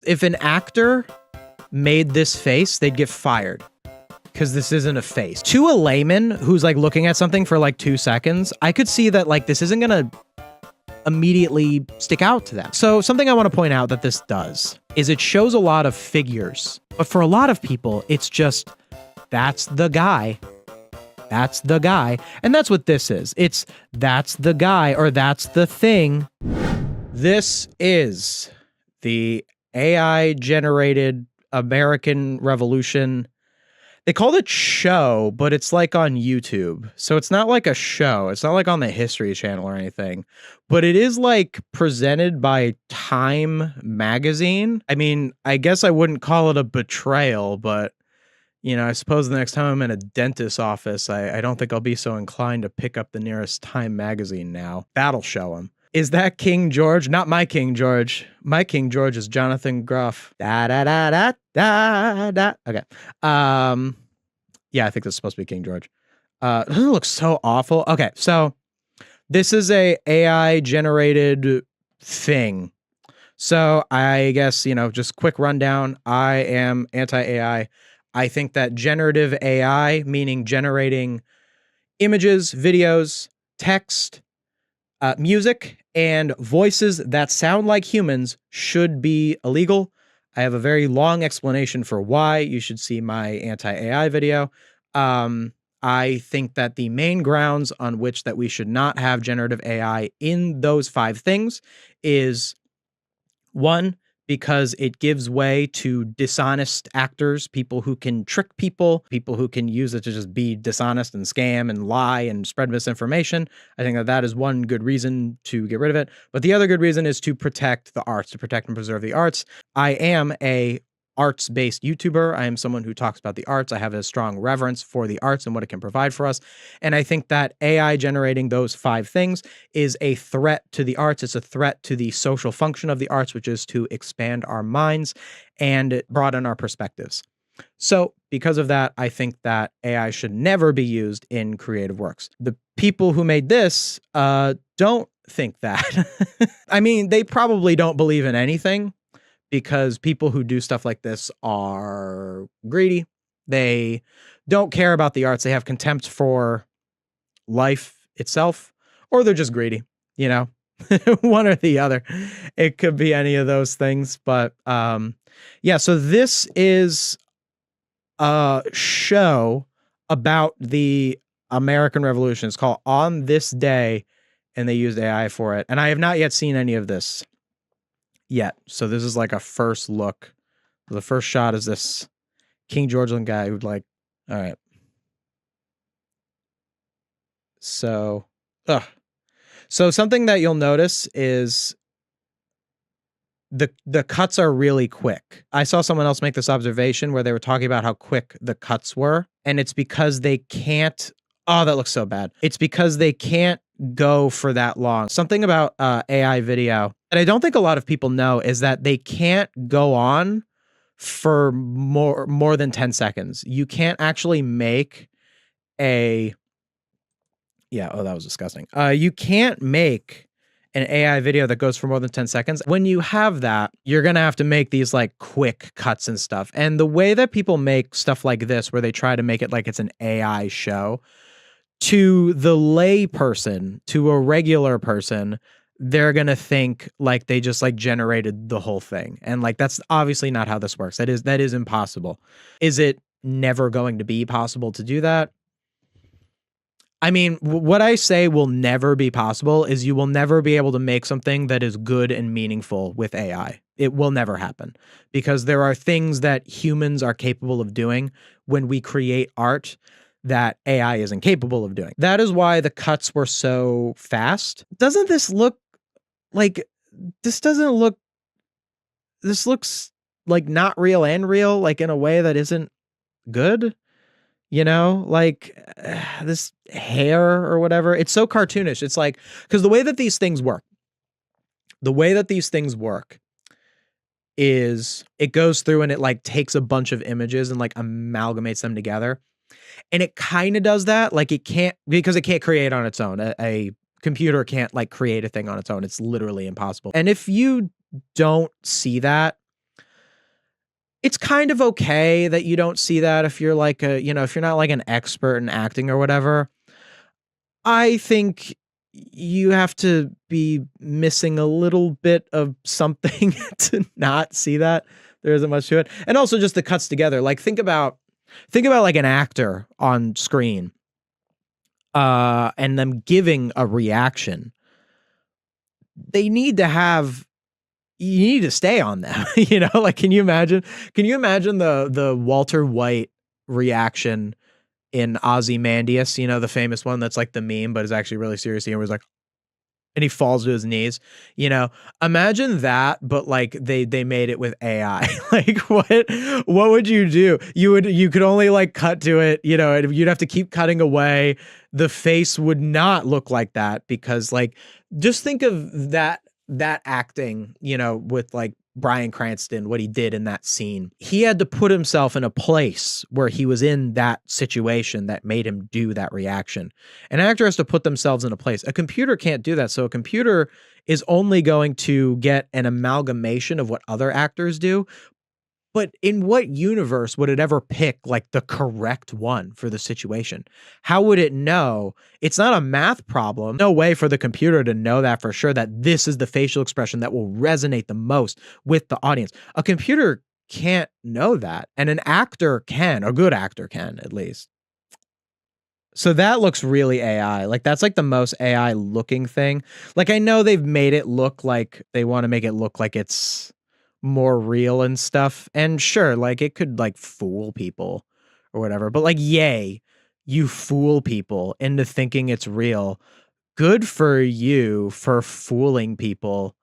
If an actor made this face, they'd get fired because this isn't a face. To a layman who's like looking at something for like 2 seconds, I could see that like this isn't gonna immediately stick out to them. So something I want to point out that this does is it shows a lot of figures, but for a lot of people, it's just, that's the guy. That's the guy. And that's what this is. It's that's the guy or that's the thing. This is the AI generated American Revolution. They called it show, but it's like on YouTube. So it's not like a show. It's not like on the History Channel or anything, but it is like presented by Time magazine. I mean, I guess I wouldn't call it a betrayal, but you know, I suppose the next time I'm in a dentist's office, I don't think I'll be so inclined to pick up the nearest Time magazine now. That'll show him. Is that King George? Not my King George. My King George is Jonathan Groff. Da da da da da da. Okay. Yeah, I think this is supposed to be King George. This looks so awful. Okay, so this is a AI generated thing. So I guess, you know, just quick rundown. I am anti-AI. I think that generative AI, meaning generating images, videos, text, music, and voices that sound like humans should be illegal. I have a very long explanation for why. You should see my anti-AI video. I think that the main grounds on which that we should not have generative AI in those 5 things is 1, because it gives way to dishonest actors, people who can trick people, people who can use it to just be dishonest and scam and lie and spread misinformation. I think that that is one good reason to get rid of it. But the other good reason is to protect the arts, to protect and preserve the arts. I am a arts-based YouTuber. I am someone who talks about the arts. I have a strong reverence for the arts and what it can provide for us. And I think that AI generating those 5 things is a threat to the arts. It's a threat to the social function of the arts, which is to expand our minds and broaden our perspectives. So because of that, I think that AI should never be used in creative works. The people who made this don't think that. I mean, they probably don't believe in anything, because people who do stuff like this are greedy. They don't care about the arts. They have contempt for life itself, or they're just greedy, you know, one or the other. It could be any of those things. But yeah, so this is a show about the American Revolution. It's called On This Day, and they used AI for it. And I have not yet seen any of this yet. So this is like a first look. The first shot is this King George guy who'd like, all right. So, so something that you'll notice is the cuts are really quick. I saw someone else make this observation where they were talking about how quick the cuts were, and it's because they can't, oh, that looks so bad. It's because they can't go for that long. Something about AI video that I don't think a lot of people know is that they can't go on for more than 10 seconds. You can't actually make a, yeah, oh, that was disgusting. You can't make an AI video that goes for more than 10 seconds. When you have that, you're going to have to make these like quick cuts and stuff. And the way that people make stuff like this, where they try to make it like it's an AI show, to the lay person, to a regular person, they're going to think like they just like generated the whole thing. And like, that's obviously not how this works. That is impossible. Is it never going to be possible to do that? I mean, what I say will never be possible is you will never be able to make something that is good and meaningful with AI. It will never happen, because there are things that humans are capable of doing when we create art that AI isn't capable of doing. That is why the cuts were so fast. Doesn't this look like, this looks like not real and real, like in a way that isn't good, you know, like this hair or whatever. It's so cartoonish. It's like, because the way that these things work is it goes through and it like takes a bunch of images and like amalgamates them together. And it kind of does that. Like it can't, because it can't create on its own. A computer can't like create a thing on its own. It's literally impossible. And if you don't see that, It's kind of okay that you don't see that if you're like a, if you're not like an expert in acting or whatever. I think you have to be missing a little bit of something to not see that. There isn't much to it. And also just the cuts together. Like think about like an actor on screen and them giving a reaction. They need to have you need to stay on them, like can you imagine the Walter White reaction in Ozymandias, the famous one that's like the meme, but is actually really serious. He was like, and he falls to his knees. Imagine that, but like they made it with AI. Like what would you do? You could only like cut to it. You'd have to keep cutting away. The face would not look like that because like just think of that acting. With like Bryan Cranston, what he did in that scene. He had to put himself in a place where he was in that situation that made him do that reaction. An actor has to put themselves in a place. A computer can't do that. So a computer is only going to get an amalgamation of what other actors do. But in what universe would it ever pick like the correct one for the situation? How would it know? It's not a math problem. No way for the computer to know that for sure, that this is the facial expression that will resonate the most with the audience. A computer can't know that. And an actor can, a good actor can at least. So that looks really AI. Like that's like the most AI looking thing. Like I know they've made it look like they want to make it look like it's more real and stuff. And sure, like it could like fool people or whatever, but like, yay, you fool people into thinking it's real. Good for you for fooling people.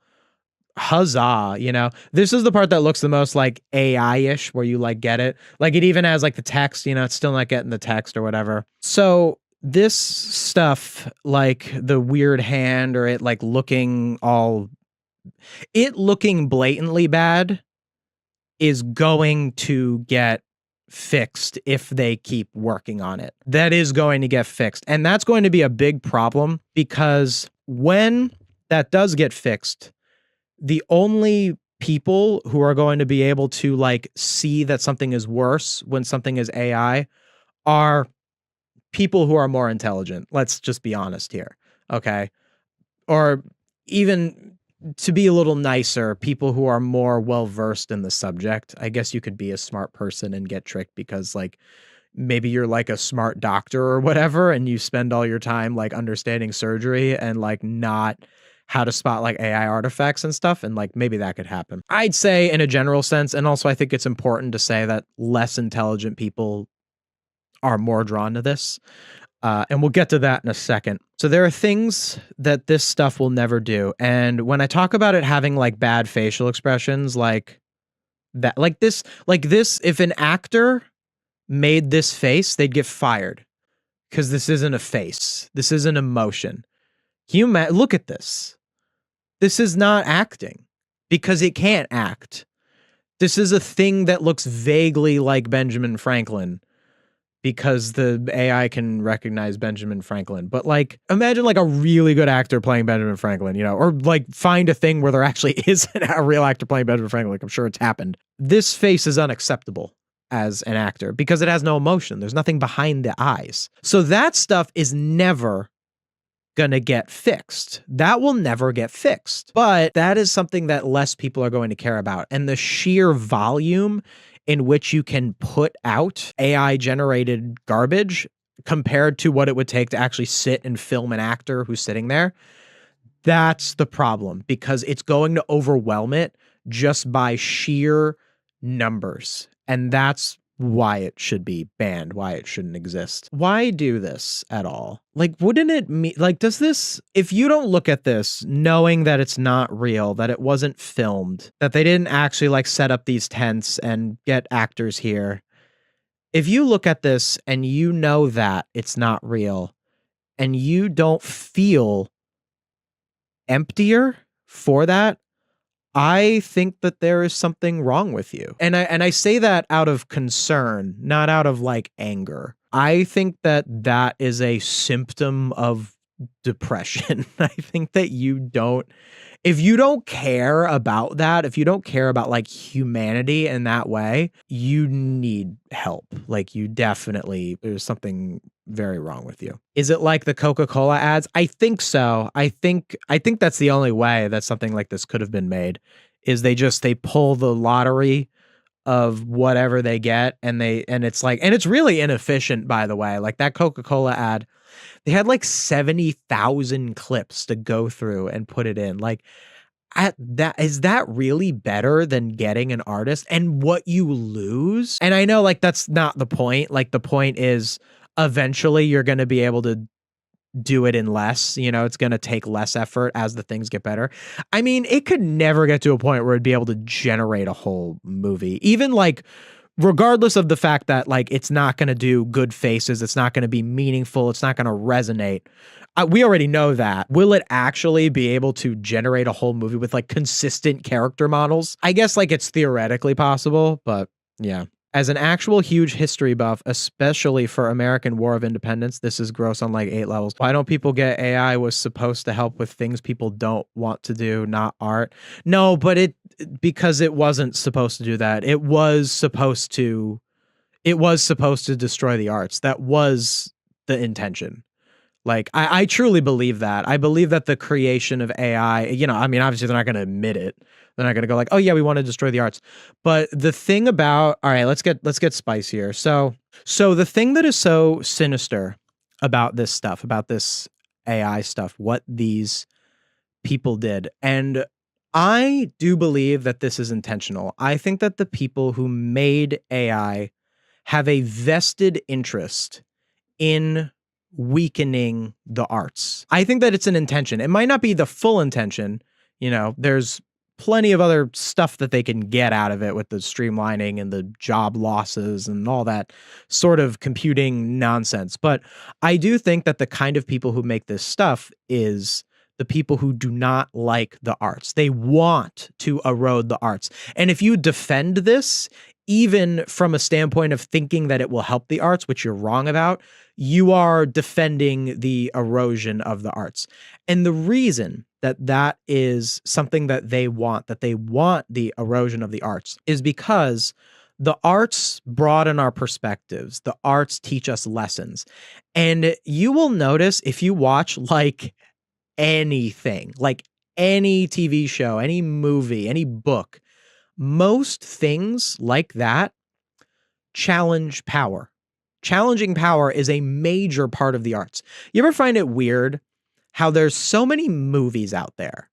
Huzzah. This is the part that looks the most like AI-ish, where you like get it. Like it even has like the text, it's still not getting the text or whatever. So this stuff, like the weird hand or it like looking blatantly bad is going to get fixed if they keep working on it. That is going to get fixed. And that's going to be a big problem because when that does get fixed, the only people who are going to be able to like see that something is worse when something is AI are people who are more intelligent. Let's just be honest here. Okay. Or even to be a little nicer, people who are more well-versed in the subject. I guess you could be a smart person and get tricked because like maybe you're like a smart doctor or whatever, and you spend all your time like understanding surgery and like not how to spot like AI artifacts and stuff. And like maybe that could happen. I'd say in a general sense. And also I think it's important to say that less intelligent people are more drawn to this. And we'll get to that in a second. So there are things that this stuff will never do. And when I talk about it having like bad facial expressions, like that, like this, if an actor made this face, they'd get fired because this isn't a face. This isn't emotion. Can you look at this? This is not acting because it can't act. This is a thing that looks vaguely like Benjamin Franklin, because the AI can recognize Benjamin Franklin. But like, imagine like a really good actor playing Benjamin Franklin, or like find a thing where there actually is a real actor playing Benjamin Franklin. Like I'm sure it's happened. This face is unacceptable as an actor because it has no emotion. There's nothing behind the eyes. So that stuff is never gonna get fixed. That will never get fixed. But that is something that less people are going to care about. And the sheer volume in which you can put out AI generated garbage compared to what it would take to actually sit and film an actor who's sitting there. That's the problem, because it's going to overwhelm it just by sheer numbers. And that's why it should be banned, why it shouldn't exist. Why do this at all? Like, wouldn't it like, does this, if you don't look at this knowing that it's not real, that it wasn't filmed, that they didn't actually like set up these tents and get actors here, if you look at this and you know that it's not real and you don't feel emptier for that, I think that there is something wrong with you. And I say that out of concern, not out of like anger. I think that that is a symptom of depression. I think that if you don't care about that, if you don't care about like humanity in that way, you need help. Like there's something very wrong with you. Is it like the Coca-Cola ads? I think so. I think that's the only way that something like this could have been made, is they pull the lottery of whatever they get, and it's really inefficient, by the way. Like that Coca-Cola ad, they had like 70,000 clips to go through and put it in. Like, is that really better than getting an artist and what you lose? And I know like that's not the point. Like the point is eventually you're going to be able to do it in less, it's going to take less effort as the things get better. I mean, it could never get to a point where it'd be able to generate a whole movie, even like regardless of the fact that like it's not going to do good faces, it's not going to be meaningful, it's not going to resonate. We already know that. Will it actually be able to generate a whole movie with like consistent character models? I guess like it's theoretically possible, but yeah. As an actual huge history buff, especially for American War of Independence, this is gross on like 8 levels. Why don't people get AI was supposed to help with things people don't want to do, not art? No, but because it wasn't supposed to do that. It was supposed to destroy the arts. That was the intention. Like, I truly believe that. I believe that the creation of AI, I mean, obviously they're not going to admit it. They're not going to go like, oh yeah, we want to destroy the arts. But the thing about, all right, let's get spicier. So the thing that is so sinister about this stuff, about this AI stuff, what these people did, and I do believe that this is intentional. I think that the people who made AI have a vested interest in weakening the arts. I think that it's an intention. It might not be the full intention. There's plenty of other stuff that they can get out of it with the streamlining and the job losses and all that sort of computing nonsense. But I do think that the kind of people who make this stuff is the people who do not like the arts. They want to erode the arts. And if you defend this, even from a standpoint of thinking that it will help the arts, which you're wrong about, you are defending the erosion of the arts. And the reason that is something that they want the erosion of the arts, is because the arts broaden our perspectives. The arts teach us lessons. And you will notice if you watch like anything, like any TV show, any movie, any book, most things like that challenge power. Challenging power is a major part of the arts. You ever find it weird how there's so many movies out there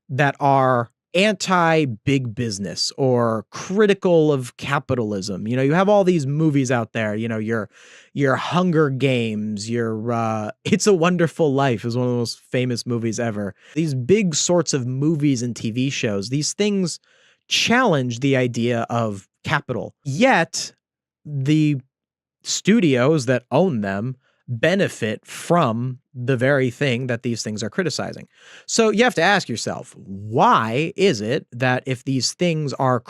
that are anti-big business or critical of capitalism? You have all these movies out there, your Hunger Games, your It's a Wonderful Life is one of the most famous movies ever. These big sorts of movies and TV shows, these things challenge the idea of capital. Yet the studios that own them benefit from the very thing that these things are criticizing. So you have to ask yourself, why is it that if these things are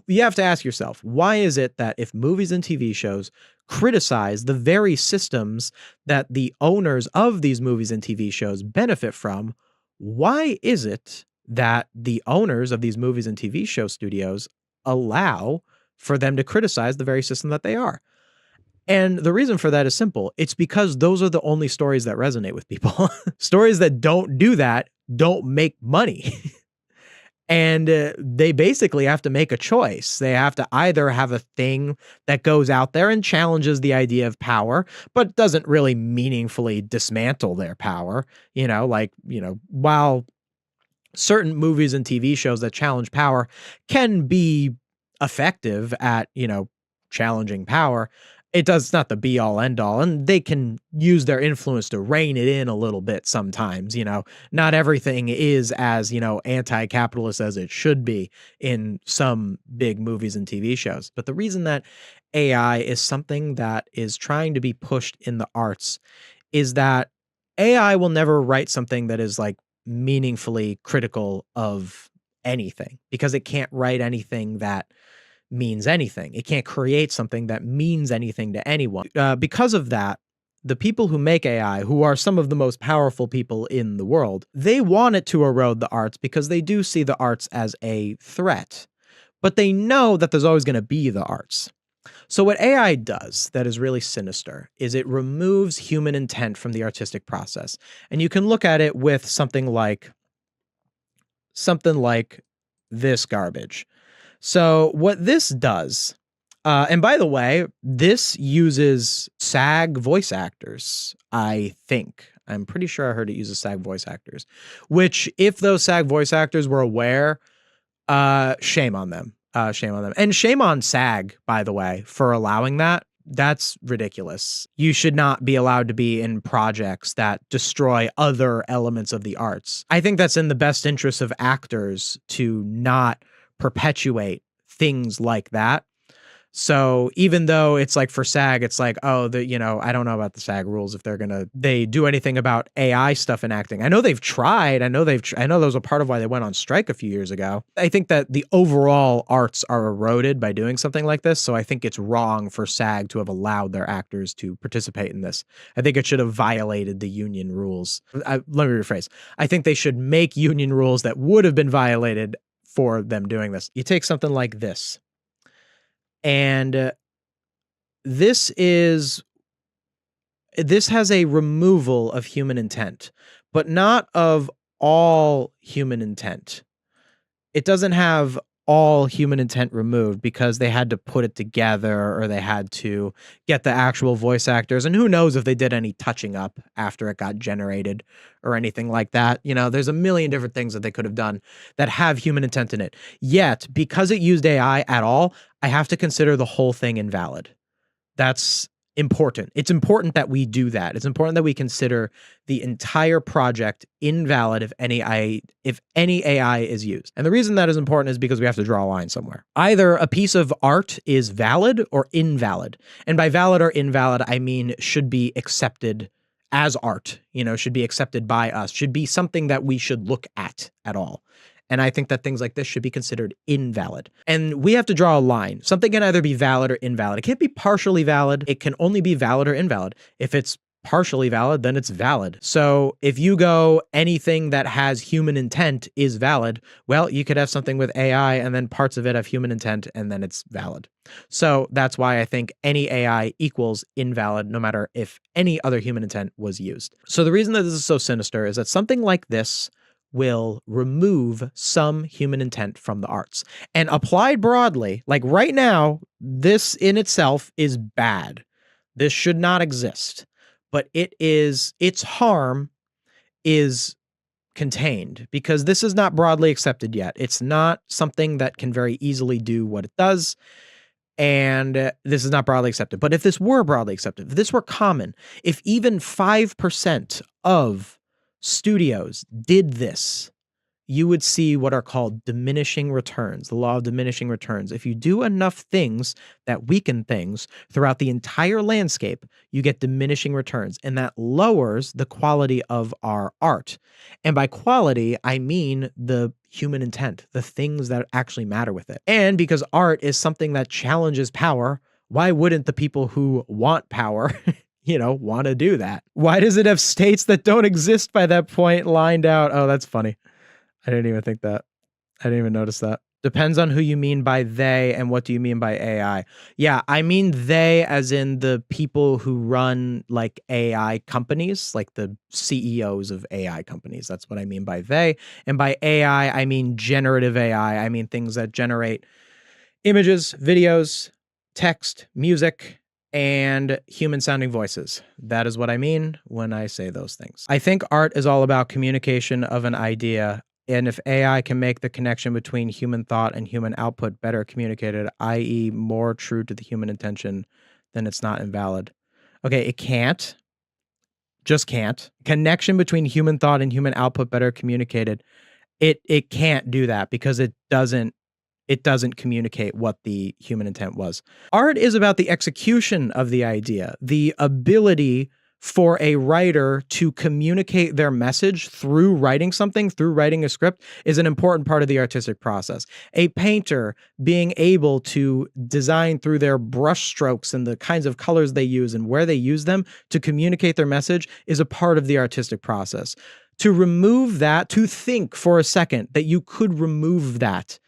you have to ask yourself, why is it that if movies and TV shows criticize the very systems that the owners of these movies and TV shows benefit from, why is it that the owners of these movies and TV show studios allow for them to criticize the very system that they are? And the reason for that is simple. It's because those are the only stories that resonate with people. Stories that don't do that don't make money. And they basically have to make a choice. They have to either have a thing that goes out there and challenges the idea of power, but doesn't really meaningfully dismantle their power. While certain movies and TV shows that challenge power can be effective at, challenging power, it's not the be all end all, and they can use their influence to rein it in a little bit sometimes. Not everything is as, anti-capitalist as it should be in some big movies and TV shows. But the reason that AI is something that is trying to be pushed in the arts is that AI will never write something that is like meaningfully critical of anything, because it can't write anything that means anything. It can't create something that means anything to anyone. Because of that, the people who make AI, who are some of the most powerful people in the world, they want it to erode the arts because they do see the arts as a threat. But they know that there's always going to be the arts. So what AI does that is really sinister is it removes human intent from the artistic process. And you can look at it with something like this garbage. So what this does, and by the way, this uses SAG voice actors, I think. I'm pretty sure I heard it uses SAG voice actors, which if those SAG voice actors were aware, shame on them. Shame on them. And shame on SAG, by the way, for allowing that. That's ridiculous. You should not be allowed to be in projects that destroy other elements of the arts. I think that's in the best interest of actors to not perpetuate things like that. So even though it's like for SAG, it's like, oh, I don't know about the SAG rules if they do anything about AI stuff in acting. I know they've tried. I know that was a part of why they went on strike a few years ago. I think that the overall arts are eroded by doing something like this. So I think it's wrong for SAG to have allowed their actors to participate in this. I think it should have violated the union rules. Let me rephrase. I think they should make union rules that would have been violated for them doing this. You take something like this. And this has a removal of human intent, but not of all human intent. It doesn't have all human intent removed because they had to put it together or they had to get the actual voice actors. And who knows if they did any touching up after it got generated or anything like that. There's a million different things that they could have done that have human intent in it. Yet, because it used AI at all, I have to consider the whole thing invalid. That's important. It's important that we do that. It's important that we consider the entire project invalid if any AI is used. And the reason that is important is because we have to draw a line somewhere. Either a piece of art is valid or invalid. And by valid or invalid, I mean should be accepted as art, should be accepted by us, should be something that we should look at all. And I think that things like this should be considered invalid. And we have to draw a line. Something can either be valid or invalid. It can't be partially valid. It can only be valid or invalid. If it's partially valid, then it's valid. So if you go anything that has human intent is valid, well, you could have something with AI and then parts of it have human intent and then it's valid. So that's why I think any AI equals invalid no matter if any other human intent was used. So the reason that this is so sinister is that something like this will remove some human intent from the arts. And applied broadly, like right now, this in itself is bad. This should not exist. But its harm is contained because this is not broadly accepted yet. It's not something that can very easily do what it does. And this is not broadly accepted. But if this were broadly accepted, if this were common, if even 5% of studios did this, you would see what are called diminishing returns, the law of diminishing returns. If you do enough things that weaken things throughout the entire landscape, you get diminishing returns, and that lowers the quality of our art. And by quality, I mean the human intent, the things that actually matter with it. And because art is something that challenges power, why wouldn't the people who want power want to do that? Why does it have states that don't exist by that point lined out? Oh, that's funny. I didn't even think that. I didn't even notice that. Depends on who you mean by they and what do you mean by AI. Yeah, I mean they as in the people who run like AI companies, like the CEOs of AI companies. That's what I mean by they. And by AI, I mean generative AI. I mean things that generate images, videos, text, music, and human sounding voices. That is what I mean when I say those things. I think art is all about communication of an idea. And if AI can make the connection between human thought and human output better communicated, i.e. more true to the human intention, then it's not invalid. Okay, it can't. Just can't. Connection between human thought and human output better communicated. It can't do that because it doesn't communicate what the human intent was. Art is about the execution of the idea, the ability for a writer to communicate their message through writing something, through writing a script, is an important part of the artistic process. A painter being able to design through their brush strokes and the kinds of colors they use and where they use them to communicate their message is a part of the artistic process. To remove that, to think for a second that you could remove that,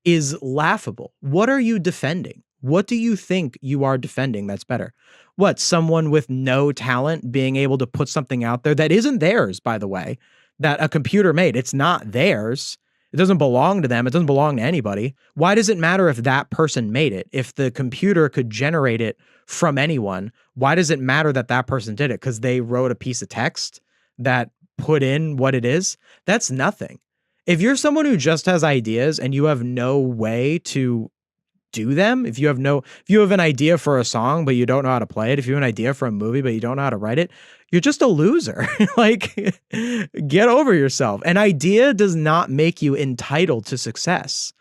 is laughable. What are you defending? What do you think you are defending that's better? What, someone with no talent being able to put something out there that isn't theirs, by the way, that a computer made? It's not theirs. It doesn't belong to them. It doesn't belong to anybody. Why does it matter if that person made it? If the computer could generate it from anyone, why does it matter that that person did it? Because they wrote a piece of text that put in what it is? That's nothing. If you're someone who just has ideas and you have no way to do them, if you have an idea for a song, but you don't know how to play it, if you have an idea for a movie, but you don't know how to write it, you're just a loser. Like, get over yourself. An idea does not make you entitled to success.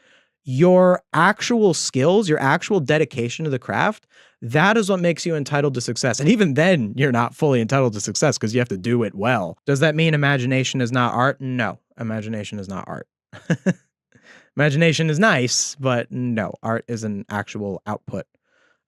Your actual skills, your actual dedication to the craft, that is what makes you entitled to success. And even then, you're not fully entitled to success because you have to do it well. Does that mean imagination is not art? No, imagination is not art. Imagination is nice, but no, art is an actual output,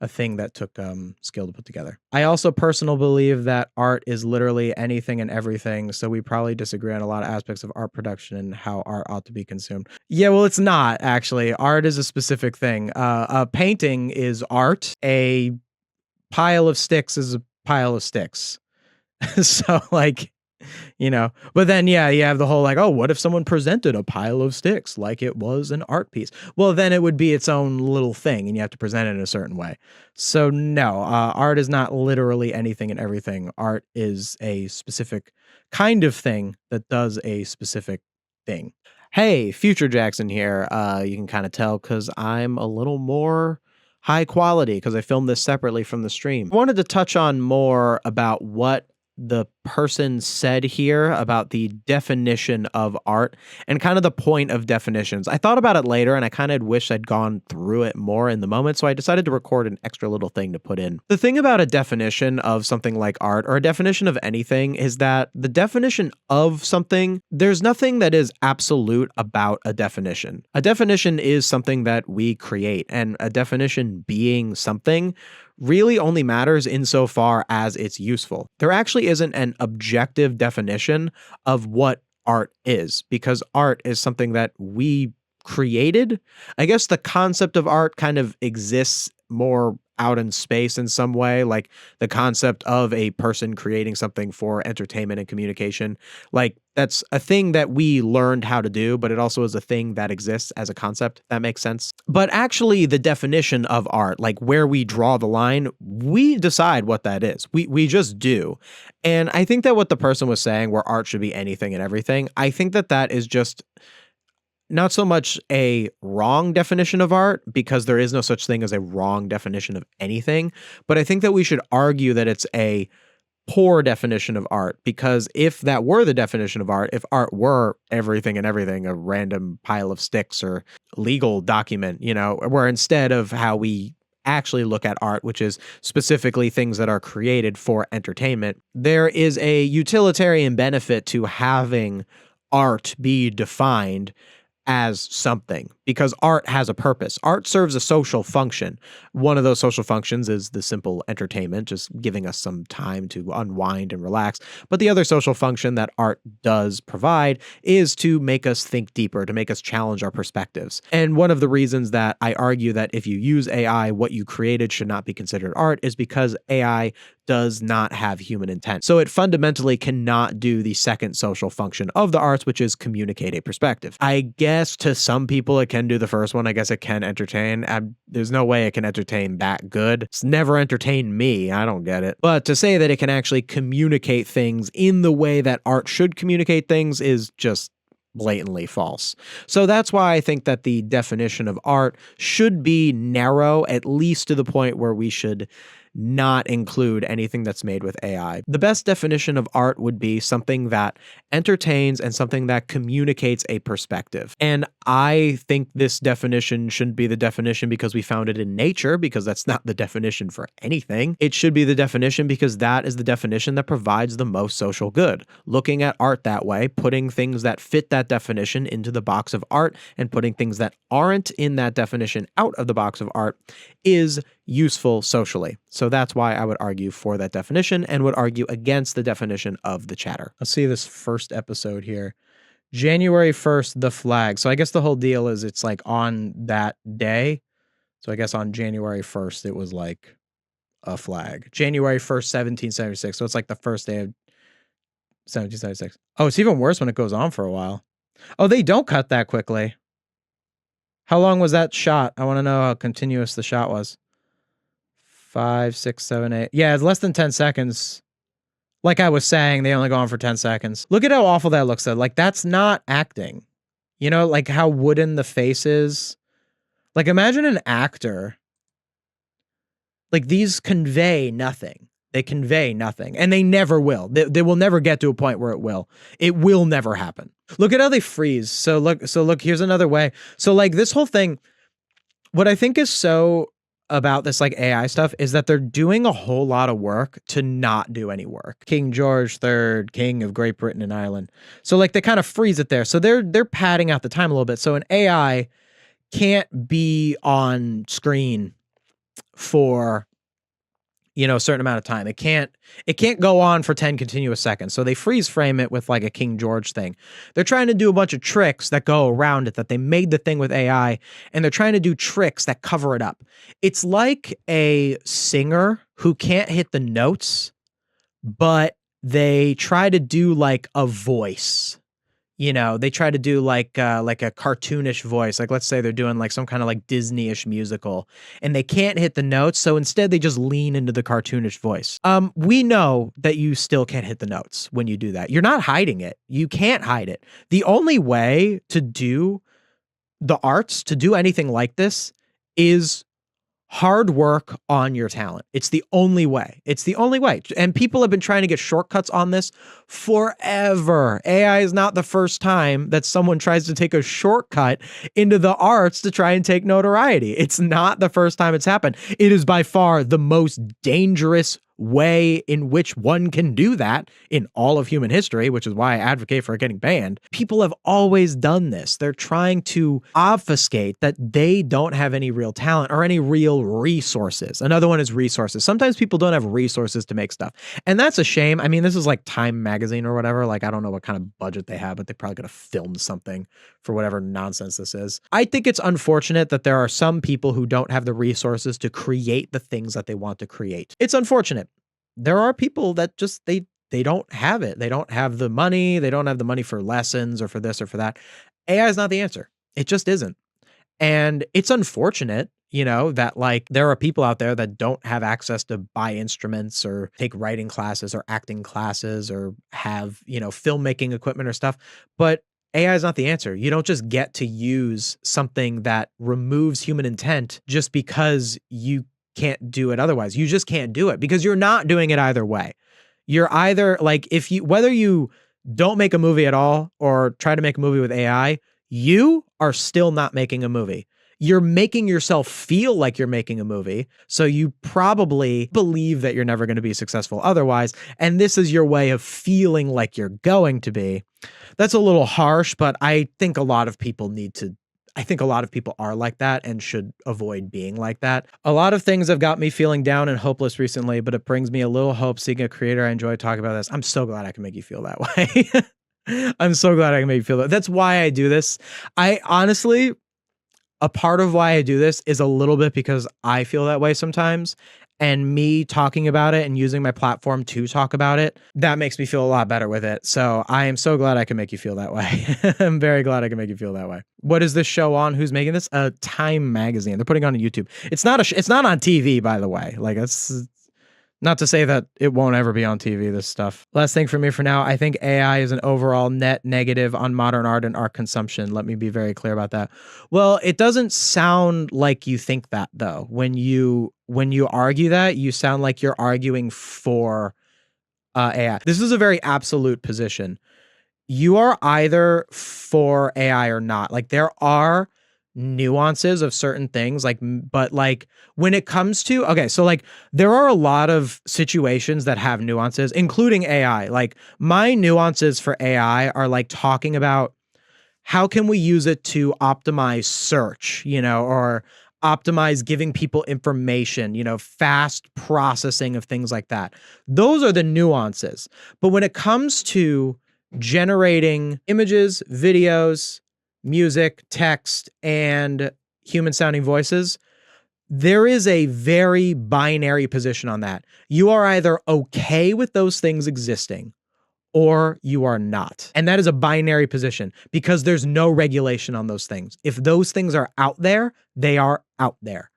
a thing that took skill to put together. I also personally believe that art is literally anything and everything, so we probably disagree on a lot of aspects of art production and how art ought to be consumed. Yeah, well, it's not, actually. Art is a specific thing. A painting is art. A pile of sticks is a pile of sticks. So, like, you know, but then, yeah, you have the whole like, oh, what if someone presented a pile of sticks like it was an art piece? Well, then it would be its own little thing and you have to present it in a certain way. So no, art is not literally anything and everything. Art is a specific kind of thing that does a specific thing. Hey, Future Jackson here. You can kind of tell because I'm a little more high quality because I filmed this separately from the stream. I wanted to touch on more about what the person said here about the definition of art and kind of the point of definitions. I thought about it later and I kind of wish I'd gone through it more in the moment, so I decided to record an extra little thing to put in. The thing about a definition of something like art or a definition of anything is that the definition of something, there's nothing that is absolute about a definition. A definition is something that we create, and a definition being something really only matters insofar as it's useful. There actually isn't an objective definition of what art is, because art is something that we created. I guess the concept of art kind of exists more out in space in some way, like the concept of a person creating something for entertainment and communication. Like, that's a thing that we learned how to do, but it also is a thing that exists as a concept. That makes sense. But actually, the definition of art, like where we draw the line, we decide what that is. We just do. And I think that what the person was saying, where art should be anything and everything, I think that that is just not so much a wrong definition of art, because there is no such thing as a wrong definition of anything, but I think that we should argue that it's a poor definition of art, because if that were the definition of art, if art were everything and everything, a random pile of sticks or legal document, you know, where instead of how we actually look at art, which is specifically things that are created for entertainment, there is a utilitarian benefit to having art be defined as something, because art has a purpose. Art serves a social function. One of those social functions is the simple entertainment, just giving us some time to unwind and relax. But the other social function that art does provide is to make us think deeper, to make us challenge our perspectives. And one of the reasons that I argue that if you use AI, what you created should not be considered art is because AI does not have human intent. So it fundamentally cannot do the second social function of the arts, which is communicate a perspective. I guess to some people it can do the first one. I guess it can entertain. There's no way it can entertain that good. It's never entertained me. I don't get it. But to say that it can actually communicate things in the way that art should communicate things is just blatantly false. So that's why I think that the definition of art should be narrow, at least to the point where we should not include anything that's made with AI. The best definition of art would be something that entertains and something that communicates a perspective. And I think this definition shouldn't be the definition because we found it in nature, because that's not the definition for anything. It should be the definition because that is the definition that provides the most social good. Looking at art that way, putting things that fit that definition into the box of art and putting things that aren't in that definition out of the box of art is useful socially. So that's why I would argue for that definition and would argue against the definition of the chatter. Let's see this first episode here. January 1st, the flag. So I guess the whole deal is it's like on that day. So I guess on January 1st, it was like a flag. January 1st, 1776. So it's like the first day of 1776. Oh, it's even worse when it goes on for a while. Oh, they don't cut that quickly. How long was that shot? I want to know how continuous the shot was. 5, 6, 7, 8. Yeah, it's less than 10 seconds. Like I was saying, they only go on for 10 seconds. Look at how awful that looks though. Like that's not acting. You know, like how wooden the face is. Like imagine an actor. Like these convey nothing. They convey nothing. And they never will. They will never get to a point where it will. It will never happen. Look at how they freeze. So look, here's another way. So like this whole thing, what I think is so about this like AI stuff is that they're doing a whole lot of work to not do any work. King George III, King of Great Britain and Ireland. So like they kind of freeze it there. So they're padding out the time a little bit. So an AI can't be on screen for, you know, a certain amount of time. It can't go on for 10 continuous seconds. So they freeze frame it with like a King George thing. They're trying to do a bunch of tricks that go around it, that they made the thing with AI, and they're trying to do tricks that cover it up. It's like a singer who can't hit the notes, but they try to do like a voice. You know, they try to do like a cartoonish voice. Like, let's say they're doing like some kind of like Disney-ish musical and they can't hit the notes. So instead they just lean into the cartoonish voice. We know that you still can't hit the notes when you do that. You're not hiding it. You can't hide it. The only way to do the arts, to do anything like this, is hard work on your talent. It's the only way. It's the only way. And people have been trying to get shortcuts on this forever. AI is not the first time that someone tries to take a shortcut into the arts to try and take notoriety. It's not the first time it's happened. It is by far the most dangerous way in which one can do that in all of human history, which is why I advocate for it getting banned. People have always done this. They're trying to obfuscate that they don't have any real talent or any real resources. Another one is resources. Sometimes people don't have resources to make stuff. And that's a shame. I mean, this is like Time magazine or whatever. Like, I don't know what kind of budget they have, but they probably could have filmed something for whatever nonsense this is. I think it's unfortunate that there are some people who don't have the resources to create the things that they want to create. It's unfortunate. There are people that just, they don't have it. They don't have the money. They don't have the money for lessons or for this or for that. AI is not the answer. It just isn't. And it's unfortunate, you know, that like there are people out there that don't have access to buy instruments or take writing classes or acting classes or have, you know, filmmaking equipment or stuff. But AI is not the answer. You don't just get to use something that removes human intent just because you can't do it otherwise. You just can't do it because you're not doing it either way. You're either like, if you, whether you don't make a movie at all or try to make a movie with AI, you are still not making a movie. You're making yourself feel like you're making a movie. So you probably believe that you're never going to be successful otherwise. And this is your way of feeling like you're going to be. That's a little harsh, but I think a lot of people are like that and should avoid being like that. A lot of things have got me feeling down and hopeless recently, but it brings me a little hope seeing a creator I enjoy talking about this. I'm so glad I can make you feel that way. I'm so glad I can make you feel that. That's why I do this. I honestly, a part of why I do this is a little bit because I feel that way sometimes. And me talking about it and using my platform to talk about it, that makes me feel a lot better with it. So I am so glad I can make you feel that way. I'm very glad I can make you feel that way. What is this show on? Who's making this? Time magazine. They're putting it on YouTube. It's not on TV, by the way. Like, it's Not to say that it won't ever be on TV, this stuff. Last thing for me for now, I think AI is an overall net negative on modern art and art consumption. Let me be very clear about that. Well, it doesn't sound like you think that, though. When you argue that, you sound like you're arguing for AI. This is a very absolute position. You are either for AI or not. Like, there are nuances of certain things, like, but like when it comes to, okay, so like there are a lot of situations that have nuances, including AI. Like, my nuances for AI are like talking about how can we use it to optimize search, or optimize giving people information, fast processing of things like that. Those are the nuances. But when it comes to generating images, videos, music, text, and human sounding voices, there is a very binary position on that. You are either okay with those things existing or you are not. And that is a binary position because there's no regulation on those things. If those things are out there, they are out there.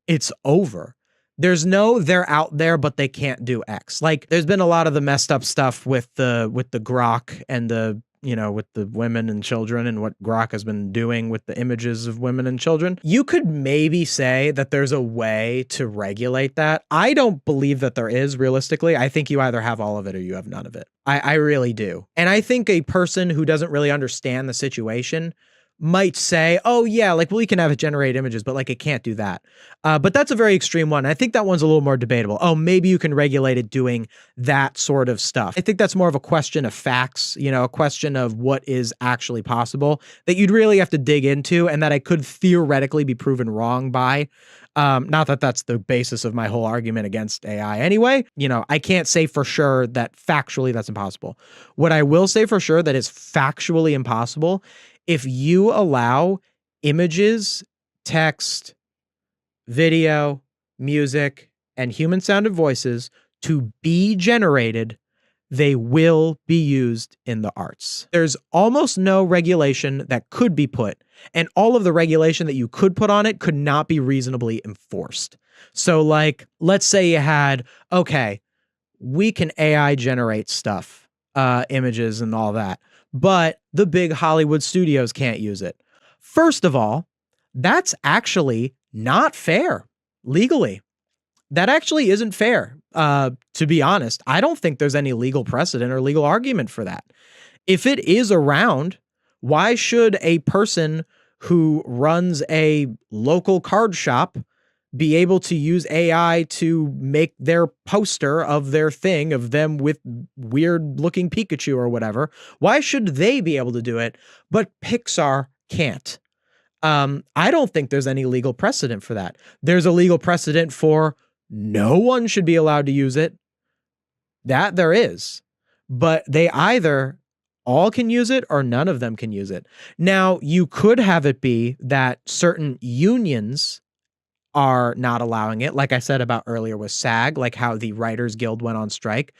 It's over. There's no they're out there, but they can't do X. Like, there's been a lot of the messed up stuff with the grok and the with the women and children and what grok has been doing with the images of women and children. You could maybe say that there's a way to regulate that. I don't believe that there is, realistically. I think you either have all of it or you have none of it. I really do. And I think a person who doesn't really understand the situation might say, oh yeah, like, well, you can have it generate images, but like it can't do that. But that's a very extreme one. I think that one's a little more debatable. Oh, maybe you can regulate it doing that sort of stuff. I think that's more of a question of facts, a question of what is actually possible that you'd really have to dig into and that I could theoretically be proven wrong by. Not that that's the basis of my whole argument against AI anyway. I can't say for sure that factually that's impossible. What I will say for sure that is factually impossible, if you allow images, text, video, music, and human sounded voices to be generated, they will be used in the arts. There's almost no regulation that could be put, and all of the regulation that you could put on it could not be reasonably enforced. So like, let's say you had, okay, we can AI generate stuff, images and all that, but the big Hollywood studios can't use it. First of all, that's actually not fair legally. That actually isn't fair. To be honest, I don't think there's any legal precedent or legal argument for that. If it is around, why should a person who runs a local card shop be able to use AI to make their poster of their thing of them with weird looking Pikachu or whatever? Why should they be able to do it, but Pixar can't? I don't think there's any legal precedent for that. There's a legal precedent for no one should be allowed to use it. That there is, but they either all can use it or none of them can use it. Now, you could have it be that certain unions are not allowing it. Like I said about earlier with SAG, like how the Writers Guild went on strike.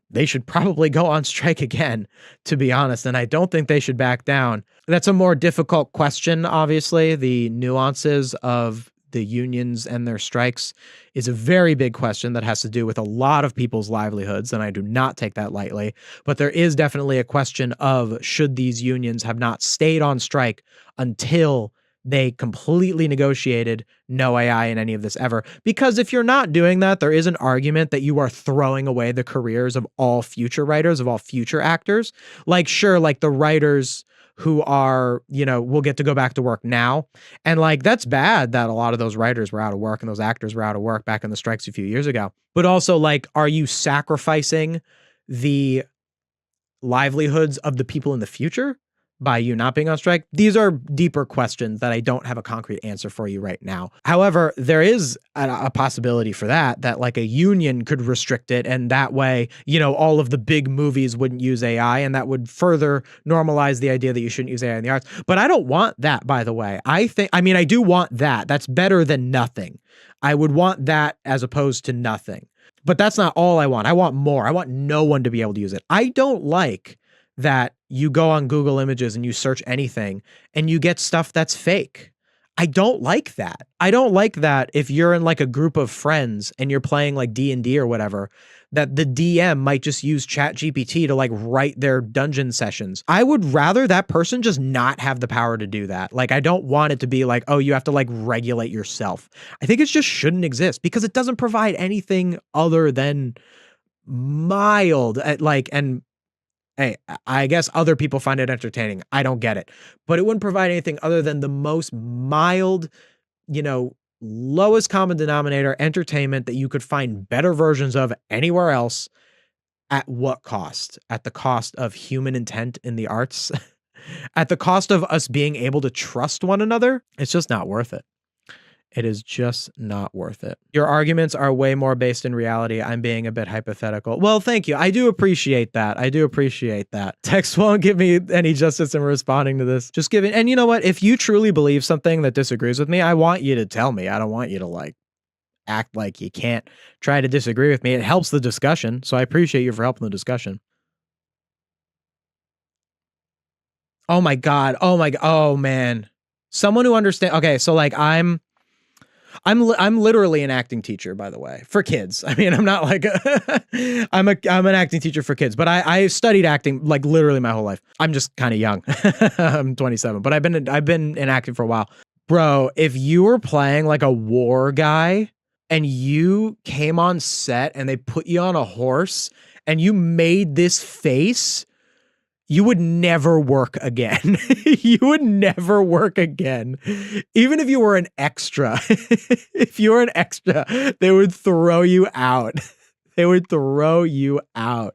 They should probably go on strike again, to be honest. And I don't think they should back down. That's a more difficult question, obviously. The nuances of the unions and their strikes is a very big question that has to do with a lot of people's livelihoods, and I do not take that lightly. But there is definitely a question of should these unions have not stayed on strike until they completely negotiated no AI in any of this ever. Because if you're not doing that, there is an argument that you are throwing away the careers of all future writers, of all future actors. Like, sure, like the writers who are, will get to go back to work now. And like, that's bad that a lot of those writers were out of work and those actors were out of work back in the strikes a few years ago. But also, like, are you sacrificing the livelihoods of the people in the future by you not being on strike? These are deeper questions that I don't have a concrete answer for you right now. However, there is a possibility for that like a union could restrict it. And that way, all of the big movies wouldn't use AI, and that would further normalize the idea that you shouldn't use AI in the arts. But I don't want that, by the way. I do want that. That's better than nothing. I would want that as opposed to nothing. But that's not all I want. I want more. I want no one to be able to use it. I don't like that you go on Google Images and you search anything and you get stuff that's fake. I don't like that. I don't like that if you're in like a group of friends and you're playing like D&D or whatever, that the DM might just use ChatGPT to like write their dungeon sessions. I would rather that person just not have the power to do that. Like, I don't want it to be like, oh, you have to like regulate yourself. I think it just shouldn't exist because it doesn't provide anything other than mild and hey, I guess other people find it entertaining. I don't get it. But it wouldn't provide anything other than the most mild, lowest common denominator entertainment that you could find better versions of anywhere else. At what cost? At the cost of human intent in the arts? At the cost of us being able to trust one another? It's just not worth it. It is just not worth it. Your arguments are way more based in reality. I'm being a bit hypothetical. Well, thank you. I do appreciate that. I do appreciate that. Text won't give me any justice in responding to this. Just giving, and you know what? If you truly believe something that disagrees with me, I want you to tell me. I don't want you to like act like you can't try to disagree with me. It helps the discussion. So I appreciate you for helping the discussion. Oh my God. Oh my God. Oh man. Someone who understands. Okay. So like I'm literally an acting teacher, by the way, for kids. I mean, I'm not like I'm an acting teacher for kids, but I studied acting like literally my whole life. I'm just kind of young. I'm 27, but I've been in acting for a while. Bro, if you were playing like a war guy and you came on set and they put you on a horse and you made this face, you would never work again. You would never work again. Even if you were an extra, if you were an extra, they would throw you out. They would throw you out.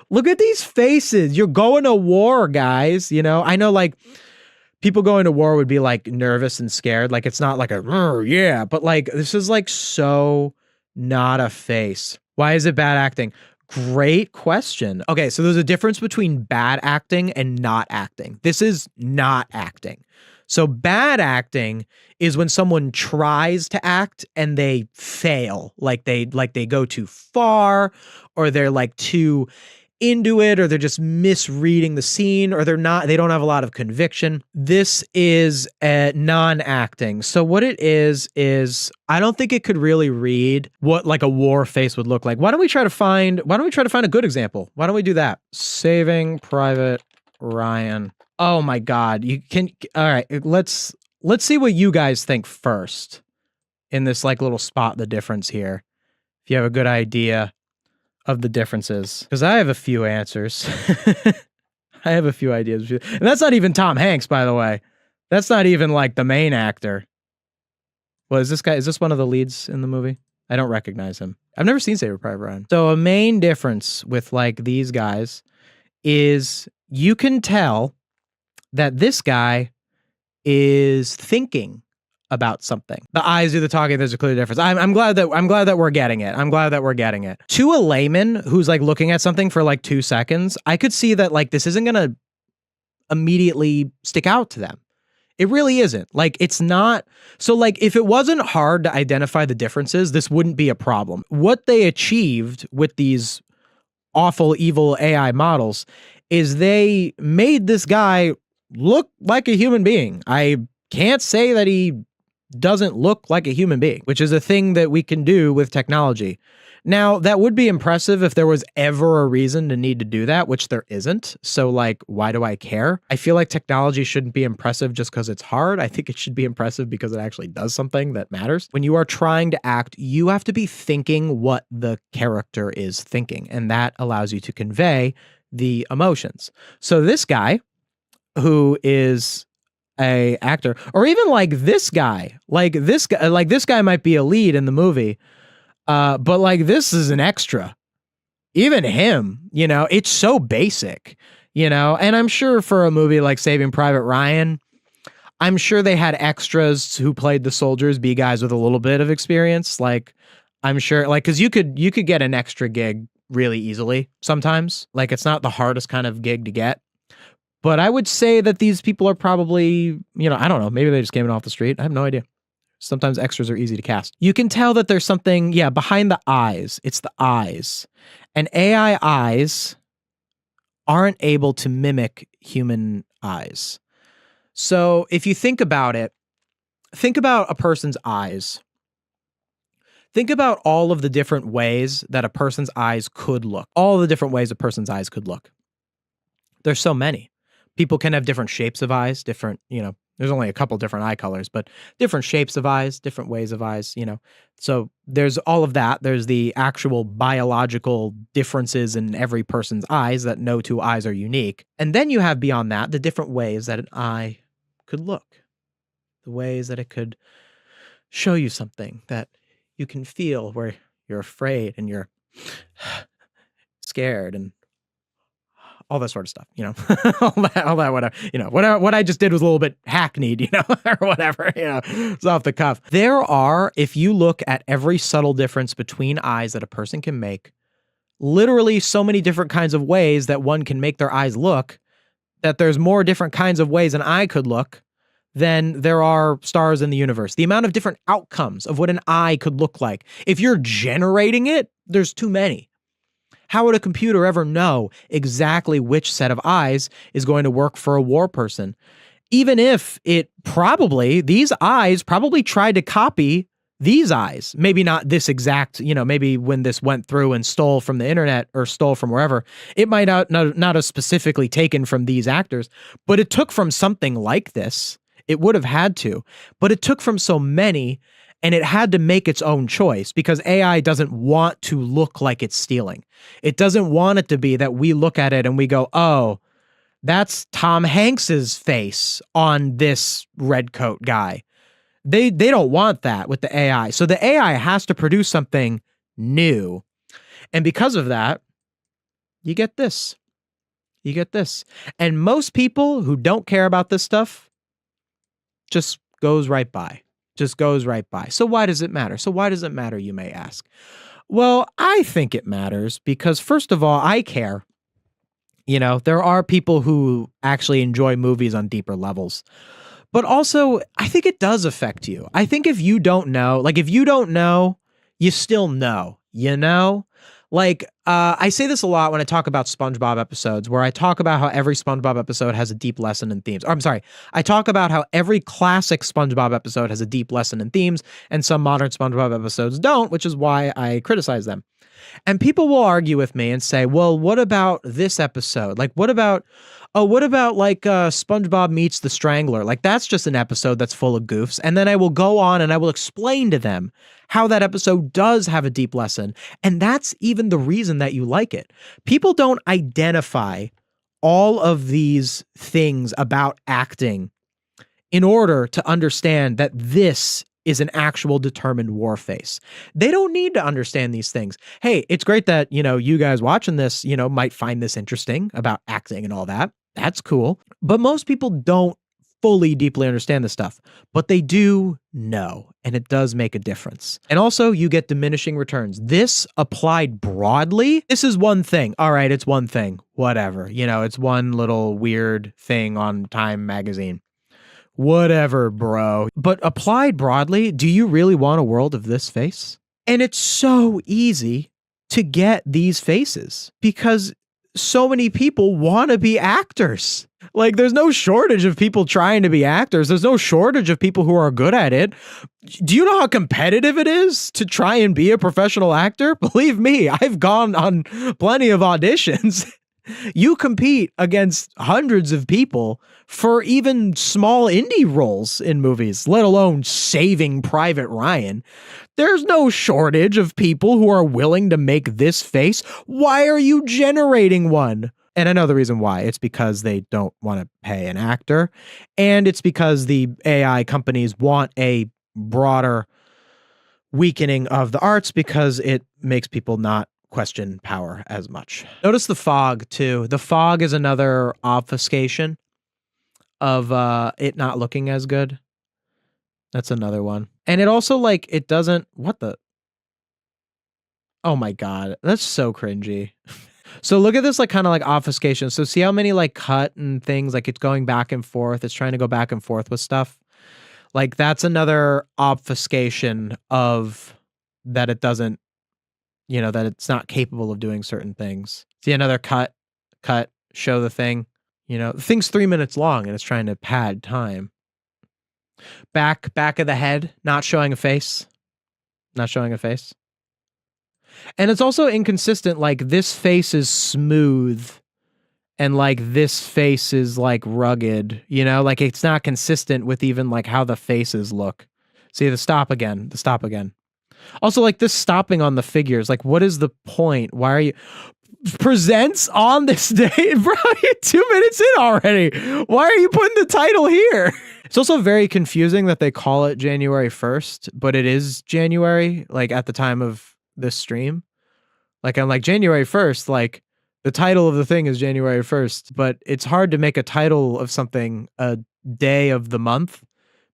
Look at these faces. You're going to war, guys. I know like people going to war would be like nervous and scared. Like it's not like yeah, but like this is like so not a face. Why is it bad acting? Great question. Okay, so there's a difference between bad acting and not acting. This is not acting. So bad acting is when someone tries to act and they fail. Like they go too far, or they're like too into it, or they're just misreading the scene, or they don't have a lot of conviction. This is non-acting. So what it is I don't think it could really read what like a war face would look like. Why don't we try to find a good example? Why don't we do that? Saving Private Ryan. Oh my God. All right, let's see what you guys think first in this like little spot the difference here. If you have a good idea of the differences, because I have a few answers. I have a few ideas. And that's not even Tom Hanks, by the way. That's not even like the main actor. Well, is this one of the leads in the movie? I don't recognize him. I've never seen Saving Private Ryan. So a main difference with like these guys is you can tell that this guy is thinking about something. The eyes do the talking. There's a clear difference. I'm glad that we're getting it. I'm glad that we're getting it. To a layman who's like looking at something for like 2 seconds, I could see that like this isn't gonna immediately stick out to them. It really isn't. Like it's not. So like if it wasn't hard to identify the differences, this wouldn't be a problem. What they achieved with these awful, evil AI models is they made this guy look like a human being. I can't say that he doesn't look like a human being, which is a thing that we can do with technology. Now, that would be impressive if there was ever a reason to need to do that, which there isn't. So like, why do I care? I feel like technology shouldn't be impressive just because it's hard. I think it should be impressive because it actually does something that matters. When you are trying to act, you have to be thinking what the character is thinking, and that allows you to convey the emotions. So this guy, who is a actor, or even like this guy might be a lead in the movie, but like this is an extra. Even him, it's so basic, and I'm sure for a movie like Saving Private Ryan, I'm sure they had extras who played the soldiers be guys with a little bit of experience. Like I'm sure, like, because you could get an extra gig really easily sometimes. Like it's not the hardest kind of gig to get. But I would say that these people are probably, I don't know, maybe they just came in off the street. I have no idea. Sometimes extras are easy to cast. You can tell that there's something, behind the eyes. It's the eyes. And AI eyes aren't able to mimic human eyes. So if you think about it, think about a person's eyes. Think about all of the different ways that a person's eyes could look. All the different ways a person's eyes could look. There's so many. People can have different shapes of eyes, different, there's only a couple different eye colors, but different shapes of eyes, different ways of eyes. So there's all of that. There's the actual biological differences in every person's eyes, that no two eyes are unique. And then you have beyond that the different ways that an eye could look, the ways that it could show you something that you can feel, where you're afraid and you're scared and all that sort of stuff, all that, whatever, what I just did was a little bit hackneyed, or whatever, it's off the cuff. There are, if you look at every subtle difference between eyes that a person can make, literally so many different kinds of ways that one can make their eyes look, that there's more different kinds of ways an eye could look than there are stars in the universe. The amount of different outcomes of what an eye could look like, if you're generating it, there's too many. How would a computer ever know exactly which set of eyes is going to work for a war person? Even if these eyes probably tried to copy these eyes. Maybe not this exact, maybe when this went through and stole from the internet or stole from wherever, it might not have specifically taken from these actors, but it took from something like this. It would have had to, but it took from so many, and it had to make its own choice, because AI doesn't want to look like it's stealing. It doesn't want it to be that we look at it and we go, oh, that's Tom Hanks's face on this red coat guy. They don't want that with the AI. So the AI has to produce something new. And because of that, you get this. You get this. And most people who don't care about this stuff just goes right by. So why does it matter? You may ask. Well, I think it matters because, first of all, I care. There are people who actually enjoy movies on deeper levels. But also, I think it does affect you. I think if you don't know, you still know, I say this a lot when I talk about SpongeBob episodes, where I talk about how every SpongeBob episode has a deep lesson in themes. Or, I'm sorry, I talk about how every classic SpongeBob episode has a deep lesson in themes, and some modern SpongeBob episodes don't, which is why I criticize them. And people will argue with me and say, well, what about this episode? What about SpongeBob Meets the Strangler? That's just an episode that's full of goofs. And then I will go on and I will explain to them how that episode does have a deep lesson. And that's even the reason that you like it. People don't identify all of these things about acting in order to understand that this is an actual determined war face. They don't need to understand these things. Hey, it's great that, you guys watching this, might find this interesting about acting and all that. That's cool. But most people don't fully deeply understand this stuff, but they do know, and it does make a difference. And also, you get diminishing returns. This applied broadly, this is one thing. All right, it's one thing. Whatever. It's one little weird thing on Time magazine. Whatever, bro. But applied broadly, do you really want a world of this face? And it's so easy to get these faces because so many people want to be actors. There's no shortage of people trying to be actors. There's no shortage of people who are good at it. Do you know how competitive it is to try and be a professional actor? Believe me, I've gone on plenty of auditions. You compete against hundreds of people for even small indie roles in movies, let alone Saving Private Ryan. There's no shortage of people who are willing to make this face. Why are you generating one? And I know the reason why. It's because they don't want to pay an actor. And it's because the AI companies want a broader weakening of the arts because it makes people not question power as much. Notice the fog too. The fog is another obfuscation of it not looking as good. That's another one. And it also it doesn't, oh my God, that's so cringy. So look at this kind of obfuscation. So see how many cut and things, it's going back and forth. It's trying to go back and forth with stuff. That's another obfuscation of that it doesn't, that it's not capable of doing certain things. See another cut, show the thing. The thing's 3 minutes long and it's trying to pad time. Back of the head, not showing a face. Not showing a face. And it's also inconsistent. Like, this face is smooth and like this face is like rugged, you know, like it's not consistent with even like how the faces look. See, the stop again. Also, like this stopping on the figures, like what is the point? Why are you presents on this day? Bro, you're 2 minutes in already. Why are you putting the title here? It's also very confusing that they call it January 1st, but it is January, like at the time of this stream. Like I'm like January 1st, like the title of the thing is January 1st, but it's hard to make a title of something a day of the month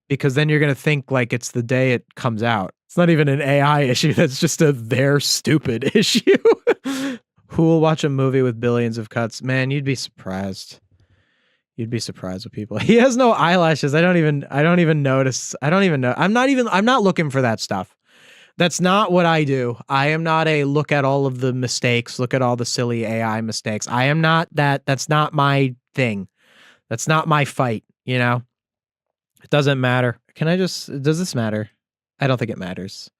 because then you're going to think like it's the day it comes out. It's not even an AI issue. That's just a they're stupid issue. Who will watch a movie with billions of cuts? Man, you'd be surprised. You'd be surprised with people. He has no eyelashes. I don't even notice. I don't even know. I'm not looking for that stuff. That's not what I do. I am not a look at all of the mistakes, look at all the silly AI mistakes. I am not that. That's not my thing. That's not my fight, you know? It doesn't matter. Does this matter? I don't think it matters.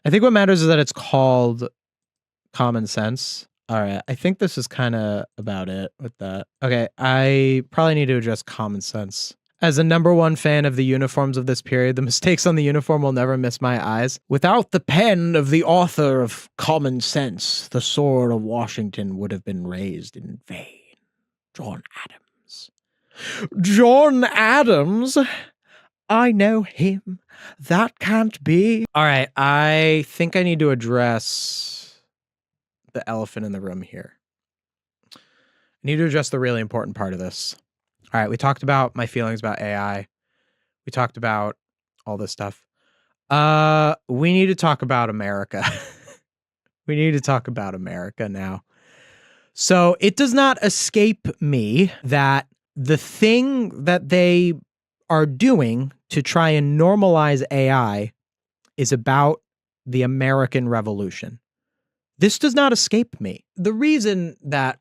I think what matters is that it's called common sense. All right. I think this is kind of about it with that. Okay. I probably need to address common sense. As a #1 fan of the uniforms of this period, the mistakes on the uniform will never miss my eyes. Without the pen of the author of Common Sense, the sword of Washington would have been raised in vain. John Adams. John Adams? I know him. That can't be. All right, I think I need to address the elephant in the room here. I need to address the really important part of this. All right, we talked about my feelings about AI. We talked about all this stuff. We need to talk about America. We need to talk about America now. So it does not escape me that the thing that they are doing to try and normalize AI is about the American Revolution. This does not escape me. The reason that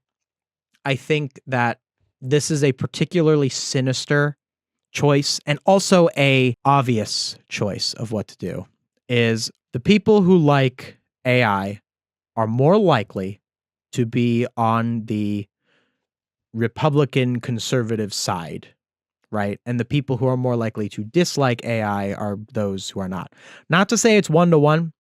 I think that this is a particularly sinister choice and also a obvious choice of what to do is the people who like AI are more likely to be on the Republican conservative side, right? And the people who are more likely to dislike AI are those who are not. Not to say it's 1-to-1.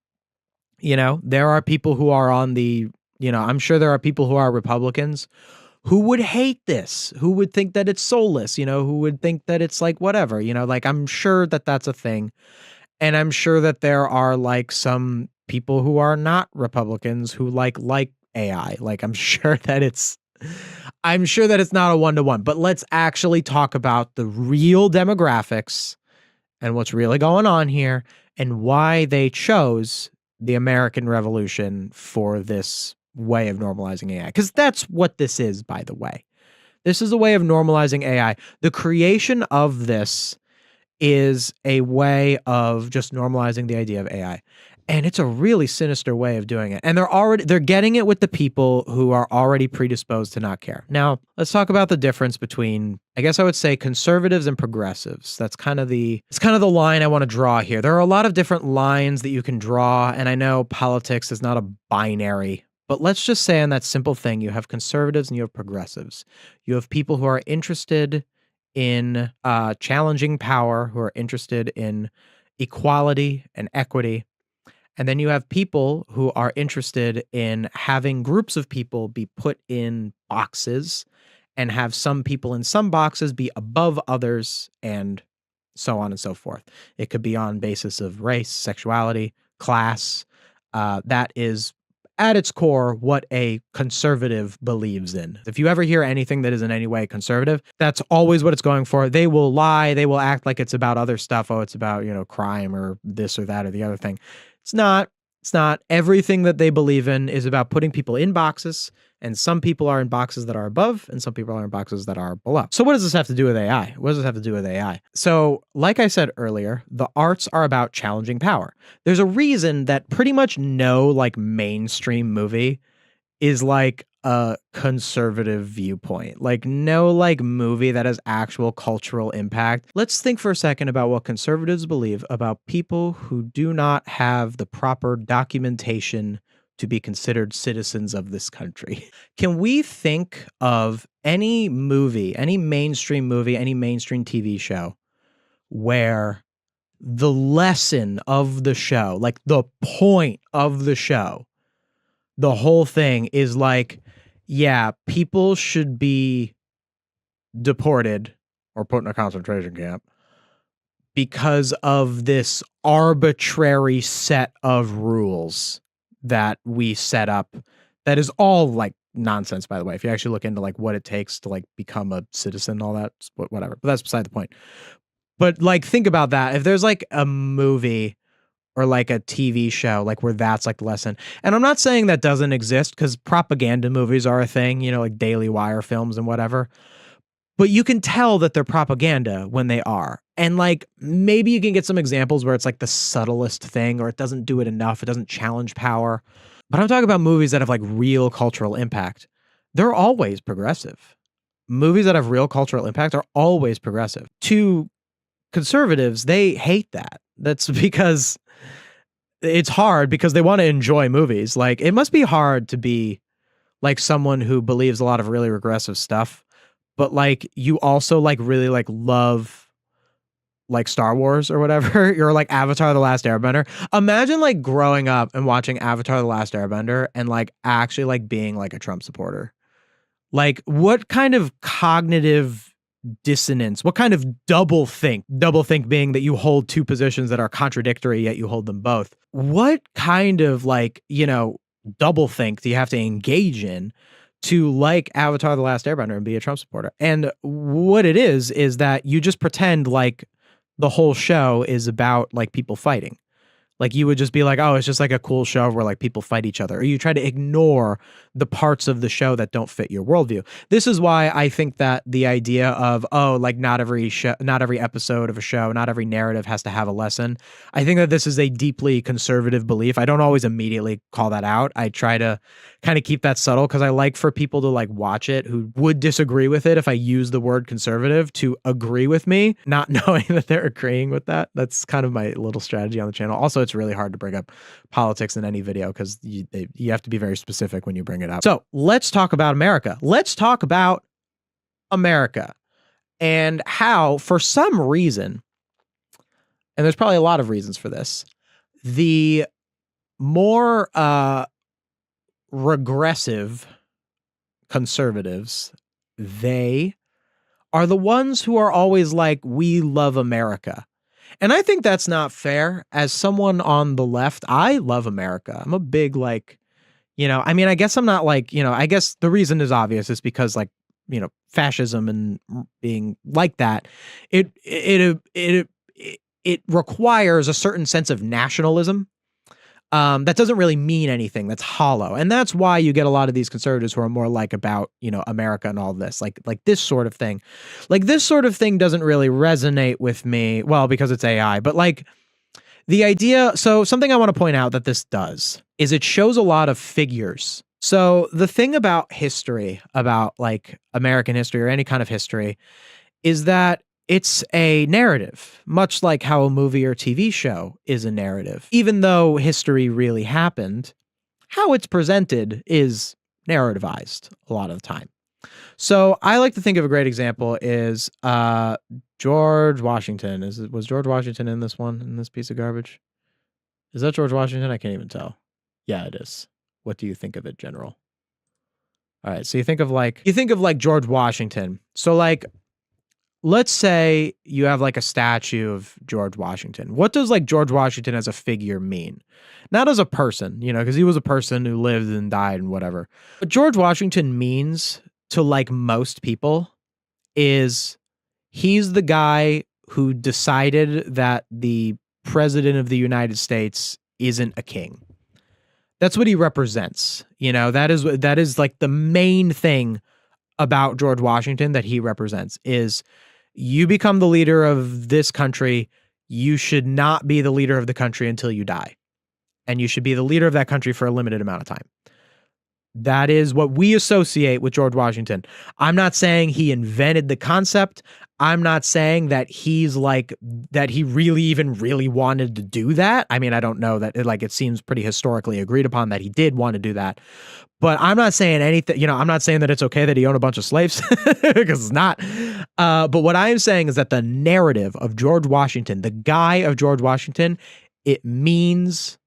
You know, there are people who are on the, you know, I'm sure there are people who are Republicans who would hate this, who would think that it's soulless, you know, who would think that it's like whatever, you know, like I'm sure that that's a thing. And I'm sure that there are like some people who are not Republicans who like AI. Like I'm sure that it's not a 1-to-1, but let's actually talk about the real demographics and what's really going on here and why they chose the American Revolution for this way of normalizing AI. Because that's what this is, by the way. This is a way of normalizing AI. The creation of this is a way of just normalizing the idea of AI. And it's a really sinister way of doing it. And they're getting it with the people who are already predisposed to not care. Now, let's talk about the difference between, I guess I would say, conservatives and progressives. It's kind of the line I want to draw here. There are a lot of different lines that you can draw, and I know politics is not a binary, but let's just say on that simple thing, you have conservatives and you have progressives. You have people who are interested in challenging power, who are interested in equality and equity. And then you have people who are interested in having groups of people be put in boxes and have some people in some boxes be above others and so on and so forth. It could be on basis of race, sexuality, class. That is at its core what a conservative believes in. If you ever hear anything that is in any way conservative, that's always what it's going for. They will lie. They will act like it's about other stuff. Oh, it's about, you know, crime or this or that or the other thing. It's not. It's not. Everything that they believe in is about putting people in boxes, and some people are in boxes that are above, and some people are in boxes that are below. So what does this have to do with AI? What does this have to do with AI? So, like I said earlier, the arts are about challenging power. There's a reason that pretty much no like mainstream movie is like a conservative viewpoint, like no like movie that has actual cultural impact. Let's think for a second about what conservatives believe about people who do not have the proper documentation to be considered citizens of this country. Can we think of any movie, any mainstream movie, any mainstream TV show where the lesson of the show, like the point of the show, the whole thing is like, yeah, people should be deported or put in a concentration camp because of this arbitrary set of rules that we set up that is all like nonsense, by the way. If you actually look into like what it takes to like become a citizen, all that, whatever. But that's beside the point. But like think about that. If there's like a movie or like a TV show, like where that's like the lesson. And I'm not saying that doesn't exist because propaganda movies are a thing, you know, like Daily Wire films and whatever. But you can tell that they're propaganda when they are. And like maybe you can get some examples where it's like the subtlest thing or it doesn't do it enough. It doesn't challenge power. But I'm talking about movies that have like real cultural impact. They're always progressive. Movies that have real cultural impact are always progressive. To conservatives, they hate that. That's because it's hard because they want to enjoy movies. Like it must be hard to be like someone who believes a lot of really regressive stuff, but like you also like really like love like Star Wars or whatever. You're like Avatar: The Last Airbender. Imagine like growing up and watching Avatar: The Last Airbender and like actually like being like a Trump supporter. Like what kind of cognitive dissonance, what kind of double think being that you hold two positions that are contradictory yet you hold them both. What kind of like, you know, double think do you have to engage in to like Avatar: The Last Airbender and be a Trump supporter? And what it is that you just pretend like the whole show is about like people fighting. Like you would just be like, oh, it's just like a cool show where like people fight each other. Or you try to ignore the parts of the show that don't fit your worldview. This is why I think that the idea of, oh, like not every episode of a show, not every narrative has to have a lesson. I think that this is a deeply conservative belief. I don't always immediately call that out. I try to kind of keep that subtle because I like for people to like watch it who would disagree with it if I use the word conservative to agree with me, not knowing that they're agreeing with that. That's kind of my little strategy on the channel. Also, it's really hard to bring up politics in any video because you have to be very specific when you bring it up. So let's talk about America. Let's talk about America and how, for some reason, and there's probably a lot of reasons for this, the more regressive conservatives, they are the ones who are always like, we love America. And I think that's not fair. As someone on the left, I love America. I'm a big, like, you know, I mean, I guess I'm not like, you know, I guess the reason is obvious. It's because like, you know, fascism and being like that, it requires a certain sense of nationalism. That doesn't really mean anything. That's hollow. And that's why you get a lot of these conservatives who are more like about, you know, America and all this, like this sort of thing. Like this sort of thing doesn't really resonate with me. Well, because it's AI, but like the idea. So something I want to point out that this does is it shows a lot of figures. So the thing about history, about like American history or any kind of history, is that it's a narrative, much like how a movie or TV show is a narrative. Even though history really happened, how it's presented is narrativized a lot of the time. So I like to think of a great example is George Washington. Was George Washington in this one, in this piece of garbage? Is that George Washington? I can't even tell. Yeah, it is. What do you think of it, General? All right, so you think of like George Washington. So like, let's say you have like a statue of George Washington. What does like George Washington as a figure mean? Not as a person, you know, because he was a person who lived and died and whatever. What George Washington means to like most people is he's the guy who decided that the president of the United States isn't a king. That's what he represents. You know, that is like the main thing about George Washington that he represents is you become the leader of this country. You should not be the leader of the country until you die. And you should be the leader of that country for a limited amount of time. That is what we associate with George Washington. I'm not saying he invented the concept. I'm not saying that he's like that he really wanted to do that. I mean, I don't know that it seems pretty historically agreed upon that he did want to do that. But I'm not saying anything, I'm not saying that it's okay that he owned a bunch of slaves because it's not. But what I am saying is that the narrative of George Washington, the guy of George Washington, it means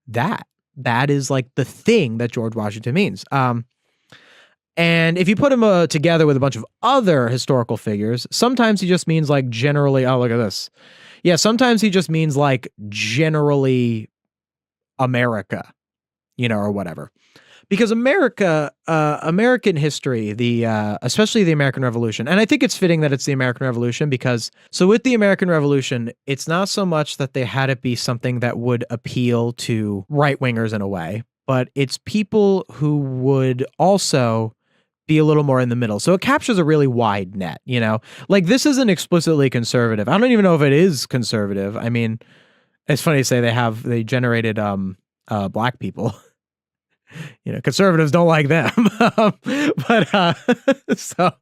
that. That is like the thing that George Washington means. And if you put him together with a bunch of other historical figures, sometimes he just means like generally, oh, look at this. Yeah, sometimes he just means like generally America, or whatever. Because American history, especially the American Revolution, and I think it's fitting that it's the American Revolution because, so with the American Revolution, it's not so much that they had it be something that would appeal to right-wingers in a way, but it's people who would also be a little more in the middle. So it captures a really wide net, Like this isn't explicitly conservative. I don't even know if it is conservative. I mean, it's funny to say they generated black people. Conservatives don't like them. But so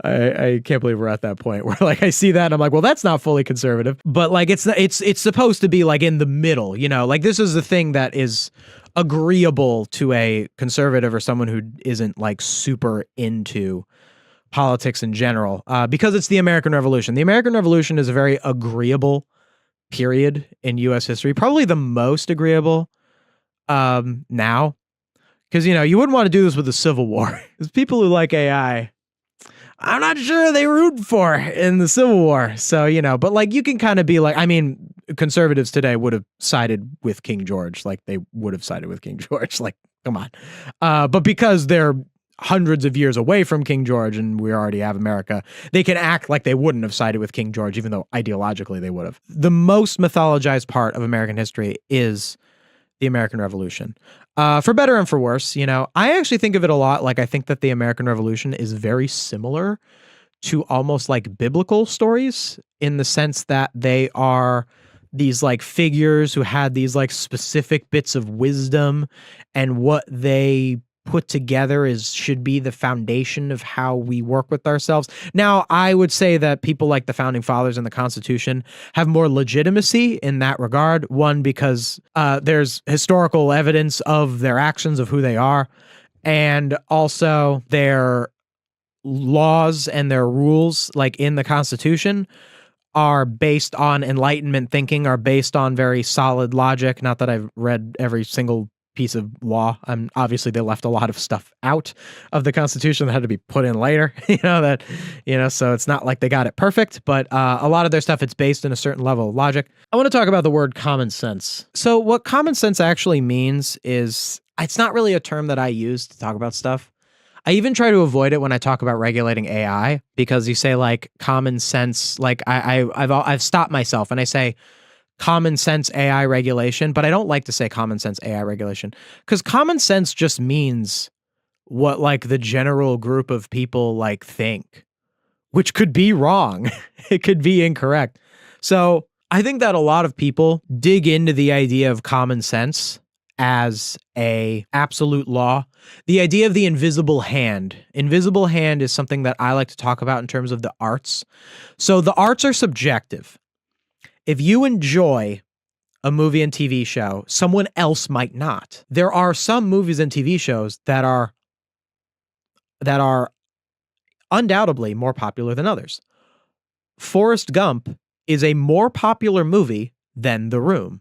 I can't believe we're at that point where like I see that and I'm like, well, that's not fully conservative. But like it's supposed to be like in the middle, like this is the thing that is agreeable to a conservative or someone who isn't like super into politics in general, because it's the American Revolution. The American Revolution is a very agreeable period in U.S. history, probably the most agreeable now. Because, you wouldn't want to do this with the Civil War. Because people who like AI, I'm not sure they root for in the Civil War. So, but like you can kind of be like, I mean, conservatives today would have sided with King George. Like they would have sided with King George. Like, come on. But because they're hundreds of years away from King George and we already have America, they can act like they wouldn't have sided with King George, even though ideologically they would have. The most mythologized part of American history is the American Revolution. For better and for worse, I actually think of it a lot like I think that the American Revolution is very similar to almost like biblical stories in the sense that they are these like figures who had these like specific bits of wisdom, and what they put together should be the foundation of how we work with ourselves. Now, I would say that people like the Founding Fathers and the Constitution have more legitimacy in that regard. One, because there's historical evidence of their actions, of who they are, and also their laws and their rules, like in the Constitution, are based on Enlightenment thinking, are based on very solid logic. Not that I've read every single piece of law. Obviously they left a lot of stuff out of the Constitution that had to be put in later, so it's not like they got it perfect, but a lot of their stuff, it's based in a certain level of logic. I want to talk about the word common sense. So what common sense actually means is, it's not really a term that I use to talk about stuff. I even try to avoid it when I talk about regulating AI, because you say like common sense, like I've stopped myself and I say common sense AI regulation, but I don't like to say common sense AI regulation, because common sense just means what like the general group of people like think, which could be wrong. It could be incorrect. So I think that a lot of people dig into the idea of common sense as a absolute law. The idea of the invisible hand. Invisible hand is something that I like to talk about in terms of the arts. So the arts are subjective. If you enjoy a movie and TV show, someone else might not. There are some movies and TV shows that are undoubtedly more popular than others. Forrest Gump is a more popular movie than The Room.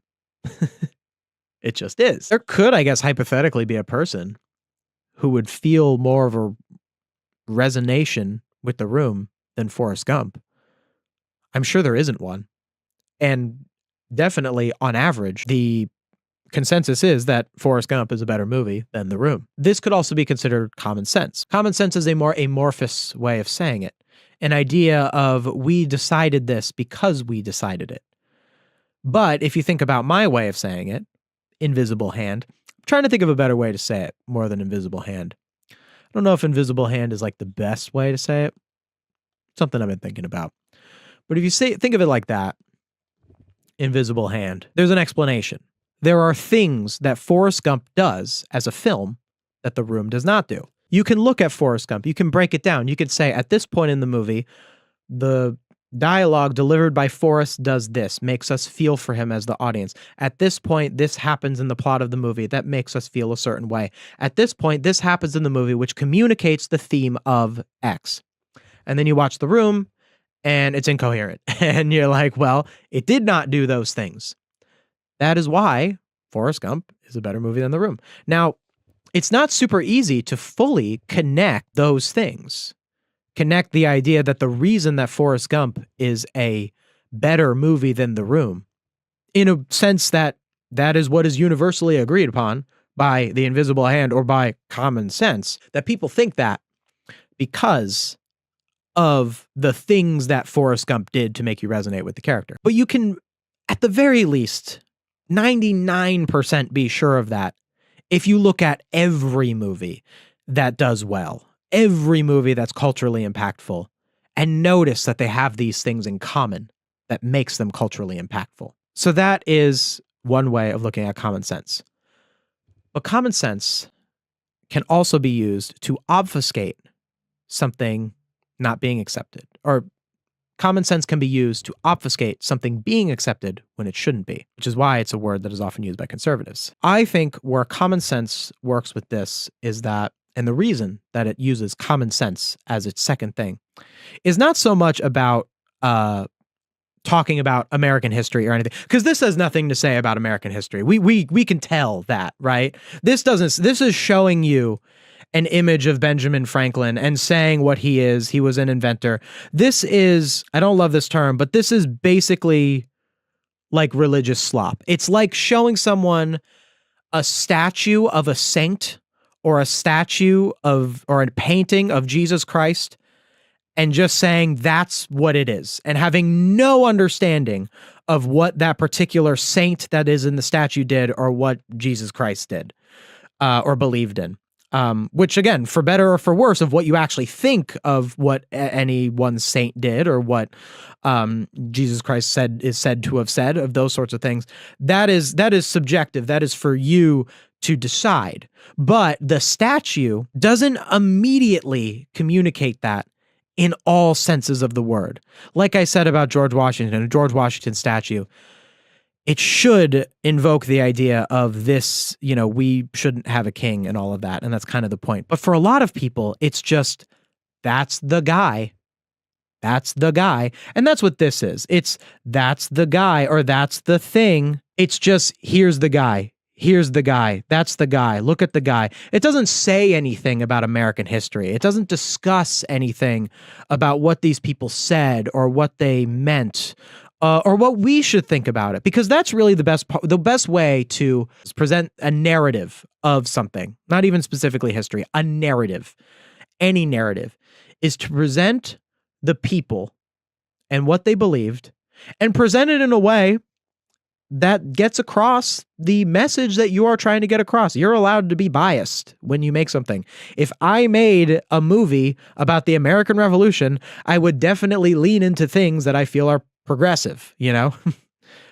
It just is. There could, I guess, hypothetically be a person who would feel more of a resonation with The Room than Forrest Gump. I'm sure there isn't one. And definitely, on average, the consensus is that Forrest Gump is a better movie than The Room. This could also be considered common sense. Common sense is a more amorphous way of saying it. An idea of, we decided this because we decided it. But if you think about my way of saying it, invisible hand, I'm trying to think of a better way to say it more than invisible hand. I don't know if invisible hand is like the best way to say it. Something I've been thinking about. But if you think of it like that, invisible hand, there's an explanation. There are things that Forrest Gump does as a film that The Room does not do. You can look at Forrest Gump. You can break it down. You could say, at this point in the movie, the dialogue delivered by Forrest does this, makes us feel for him as the audience. At this point, this happens in the plot of the movie that makes us feel a certain way. At this point, this happens in the movie, which communicates the theme of X. And then you watch The Room, and it's incoherent. And you're like, well, it did not do those things. That is why Forrest Gump is a better movie than The Room. Now, it's not super easy to fully connect those things. Connect the idea that the reason that Forrest Gump is a better movie than The Room, in a sense that that is what is universally agreed upon by the invisible hand or by common sense, that people think that because of the things that Forrest Gump did to make you resonate with the character. But you can, at the very least, 99% be sure of that if you look at every movie that does well, every movie that's culturally impactful, and notice that they have these things in common that makes them culturally impactful. So that is one way of looking at common sense. But common sense can also be used to obfuscate something not being accepted, or common sense can be used to obfuscate something being accepted when it shouldn't be, which is why it's a word that is often used by conservatives. I think where common sense works with this is that, and the reason that it uses common sense as its second thing, is not so much about talking about American history or anything, because this has nothing to say about American history. We can tell that, right? This is showing you an image of Benjamin Franklin and saying what he is. He was an inventor. This is, I don't love this term, but this is basically like religious slop. It's like showing someone a statue of a saint or a statue of, or a painting of Jesus Christ and just saying that's what it is, and having no understanding of what that particular saint that is in the statue did or what Jesus Christ did or believed in. Which again, for better or for worse, of what you actually think of what any one saint did or what Jesus Christ is said to have said, of those sorts of things, that is subjective. That is for you to decide. But the statue doesn't immediately communicate that in all senses of the word. Like I said about George Washington, a George Washington statue, it should invoke the idea of this, we shouldn't have a king and all of that. And that's kind of the point. But for a lot of people, it's just, that's the guy. That's the guy. And that's what this is. It's, that's the guy, or that's the thing. It's just, here's the guy. Here's the guy. That's the guy. Look at the guy. It doesn't say anything about American history. It doesn't discuss anything about what these people said or what they meant. Or what we should think about it, because that's really the best way to present a narrative of something, not even specifically history, a narrative, any narrative, is to present the people and what they believed and present it in a way that gets across the message that you are trying to get across. You're allowed to be biased when you make something. If I made a movie about the American Revolution, I would definitely lean into things that I feel are progressive,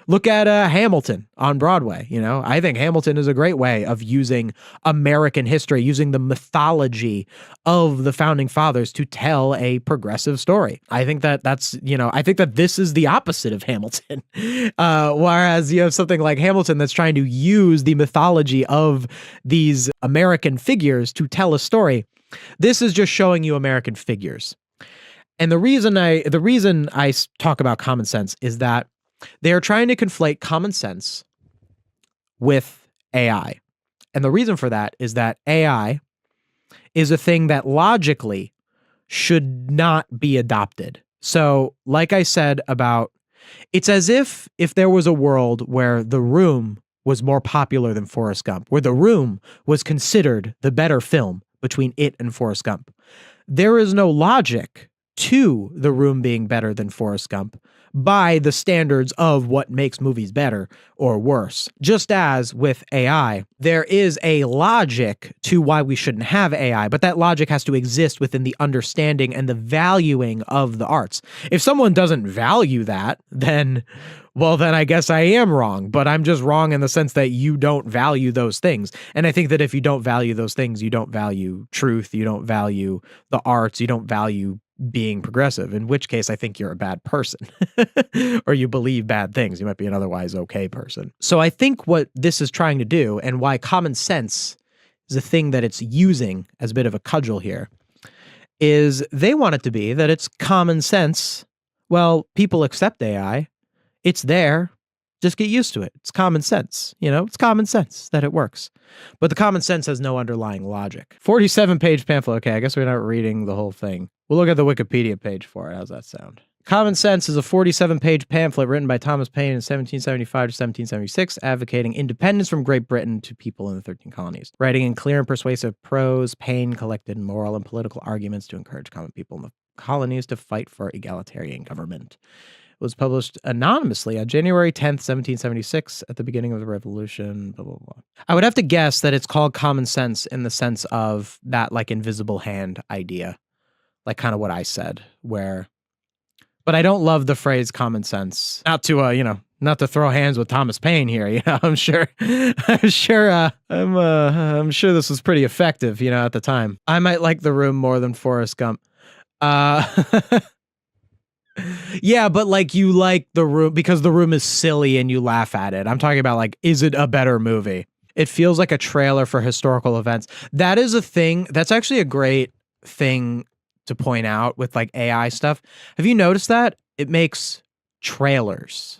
Look at Hamilton on Broadway, I think Hamilton is a great way of using American history, using the mythology of the founding fathers to tell a progressive story. I think that I think that this is the opposite of Hamilton. Whereas you have something like Hamilton that's trying to use the mythology of these American figures to tell a story. This is just showing you American figures. And the reason I talk about common sense is that they are trying to conflate common sense with AI. And the reason for that is that AI is a thing that logically should not be adopted. So, like I said about, it's as if there was a world where The Room was more popular than Forrest Gump, where The Room was considered the better film between it and Forrest Gump. There is no logic to The Room being better than Forrest Gump by the standards of what makes movies better or worse. Just as with AI, there is a logic to why we shouldn't have AI, but that logic has to exist within the understanding and the valuing of the arts. If someone doesn't value that, then well, then I guess I am wrong, but I'm just wrong in the sense that you don't value those things. And I think that if you don't value those things, you don't value truth, you don't value the arts, you don't value being progressive, in which case I think you're a bad person or you believe bad things. You might be an otherwise okay person. So I think what this is trying to do and why common sense is a thing that it's using as a bit of a cudgel here is they want it to be that it's common sense. Well, people accept AI. It's there. Just get used to it. It's common sense. It's common sense that it works. But the common sense has no underlying logic. 47-page pamphlet. Okay, I guess we're not reading the whole thing. We'll look at the Wikipedia page for it. How's that sound? Common Sense is a 47-page pamphlet written by Thomas Paine in 1775 to 1776, advocating independence from Great Britain to people in the 13 colonies. Writing in clear and persuasive prose, Paine collected moral and political arguments to encourage common people in the colonies to fight for egalitarian government. It was published anonymously on January 10th, 1776, at the beginning of the Revolution, blah, blah, blah. I would have to guess that it's called Common Sense in the sense of that, like, invisible hand idea, like kind of what I said, but I don't love the phrase common sense. Not to, not to throw hands with Thomas Paine here, I'm sure this was pretty effective, at the time. I might like The Room more than Forrest Gump. Yeah, but like you like The Room because The Room is silly and you laugh at it. I'm talking about like, is it a better movie? It feels like a trailer for historical events. That is a thing. That's actually a great thing to point out with like AI stuff. Have you noticed that? It makes trailers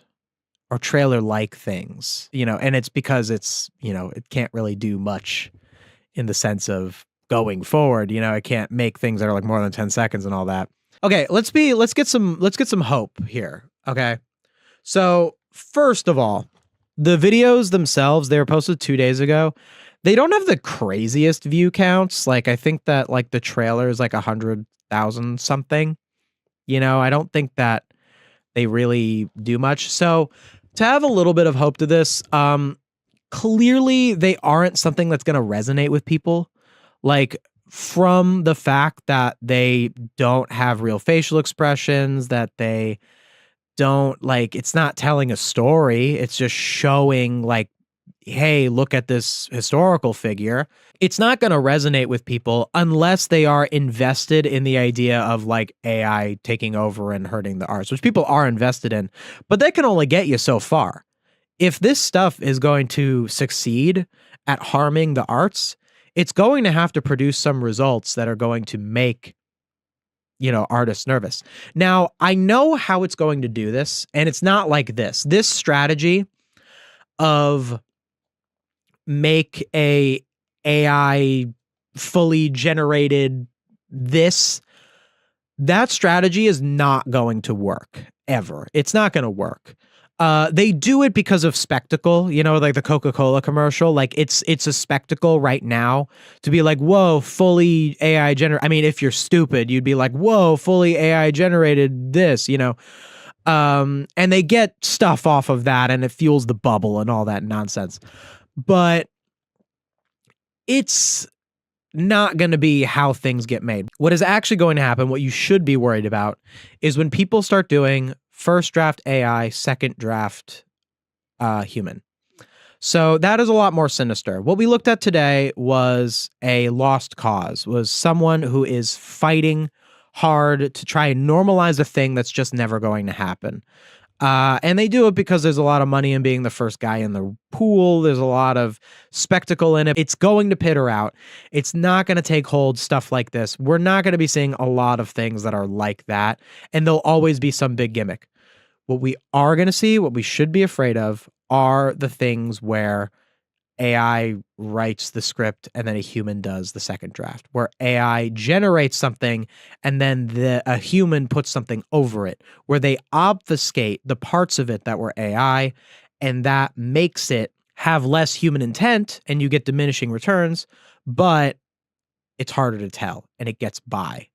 or trailer-like things, and it's because it's, it can't really do much in the sense of going forward. It can't make things that are like more than 10 seconds and all that. Okay, let's get some hope here. Okay. So first of all, the videos themselves, they were posted 2 days ago. They don't have the craziest view counts. Like I think that like the trailer is like 100,000 something. I don't think that they really do much. So to have a little bit of hope to this, clearly they aren't something that's going to resonate with people. Like from the fact that they don't have real facial expressions, that they don't like, it's not telling a story. It's just showing like, hey, look at this historical figure. It's not going to resonate with people unless they are invested in the idea of like AI taking over and hurting the arts, which people are invested in, but they can only get you so far. If this stuff is going to succeed at harming the arts, it's going to have to produce some results that are going to make, artists nervous. Now, I know how it's going to do this, and it's not like this. This strategy of make a AI fully generated that strategy is not going to work ever. It's not going to work. They do it because of spectacle, like the Coca-Cola commercial. Like it's a spectacle right now to be like, whoa, fully AI generated. I mean, if you're stupid, you'd be like, whoa, fully AI generated this, and they get stuff off of that and it fuels the bubble and all that nonsense. But it's not going to be how things get made. What is actually going to happen, what you should be worried about, is when people start doing first draft AI, second draft human. So that is a lot more sinister. What we looked at today was a lost cause, was someone who is fighting hard to try and normalize a thing that's just never going to happen. And they do it because there's a lot of money in being the first guy in the pool. There's a lot of spectacle in it. It's going to peter out. It's not going to take hold, stuff like this. We're not going to be seeing a lot of things that are like that. And there'll always be some big gimmick. What we are going to see, what we should be afraid of, are the things where AI writes the script and then a human does the second draft, where AI generates something and then a human puts something over it, where they obfuscate the parts of it that were AI, and that makes it have less human intent and you get diminishing returns, but it's harder to tell and it gets by.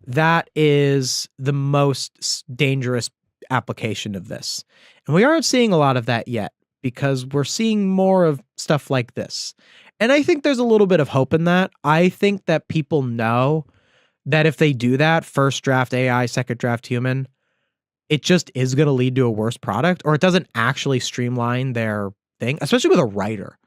That is the most dangerous application of this. And we aren't seeing a lot of that yet, because we're seeing more of stuff like this. And I think there's a little bit of hope in that. I think that people know that if they do that, first draft AI, second draft human, it just is going to lead to a worse product, or it doesn't actually streamline their thing, especially with a writer.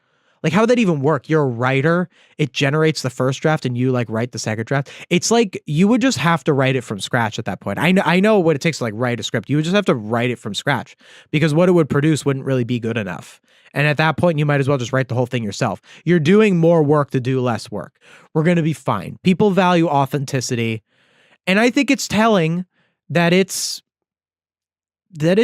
Like, how would that even work? You're a writer, it generates the first draft and you like write the second draft. It's like you would just have to write it from scratch at that point. I know what it takes to like write a script. You would just have to write it from scratch because what it would produce wouldn't really be good enough. And at that point, you might as well just write the whole thing yourself. You're doing more work to do less work. We're going to be fine. People value authenticity. And I think it's telling that it's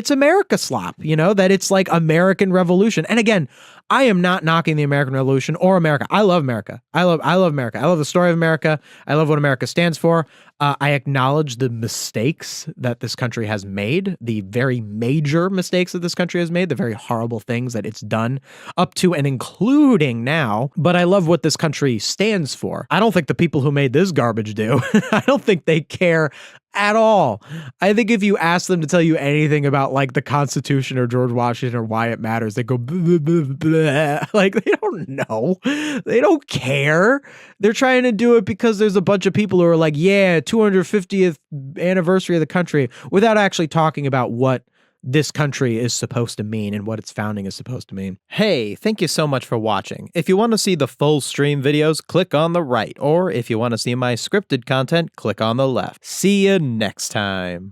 America slop, you know, that it's like American Revolution. And again, I am not knocking the American Revolution or America. I love America. I love America. I love the story of America. I love what America stands for. I acknowledge the mistakes that this country has made, the very major mistakes that this country has made, the very horrible things that it's done up to and including now. But I love what this country stands for. I don't think the people who made this garbage do. I don't think they care at all. I think if you ask them to tell you anything about like the Constitution or George Washington or why it matters, they go blah, blah, blah. Like they don't know. They don't care. They're trying to do it because there's a bunch of people who are like, yeah, 250th anniversary of the country, without actually talking about what this country is supposed to mean and what its founding is supposed to mean. Hey, thank you so much for watching. If you want to see the full stream videos, click on the right. Or if you want to see my scripted content, click on the left. See you next time.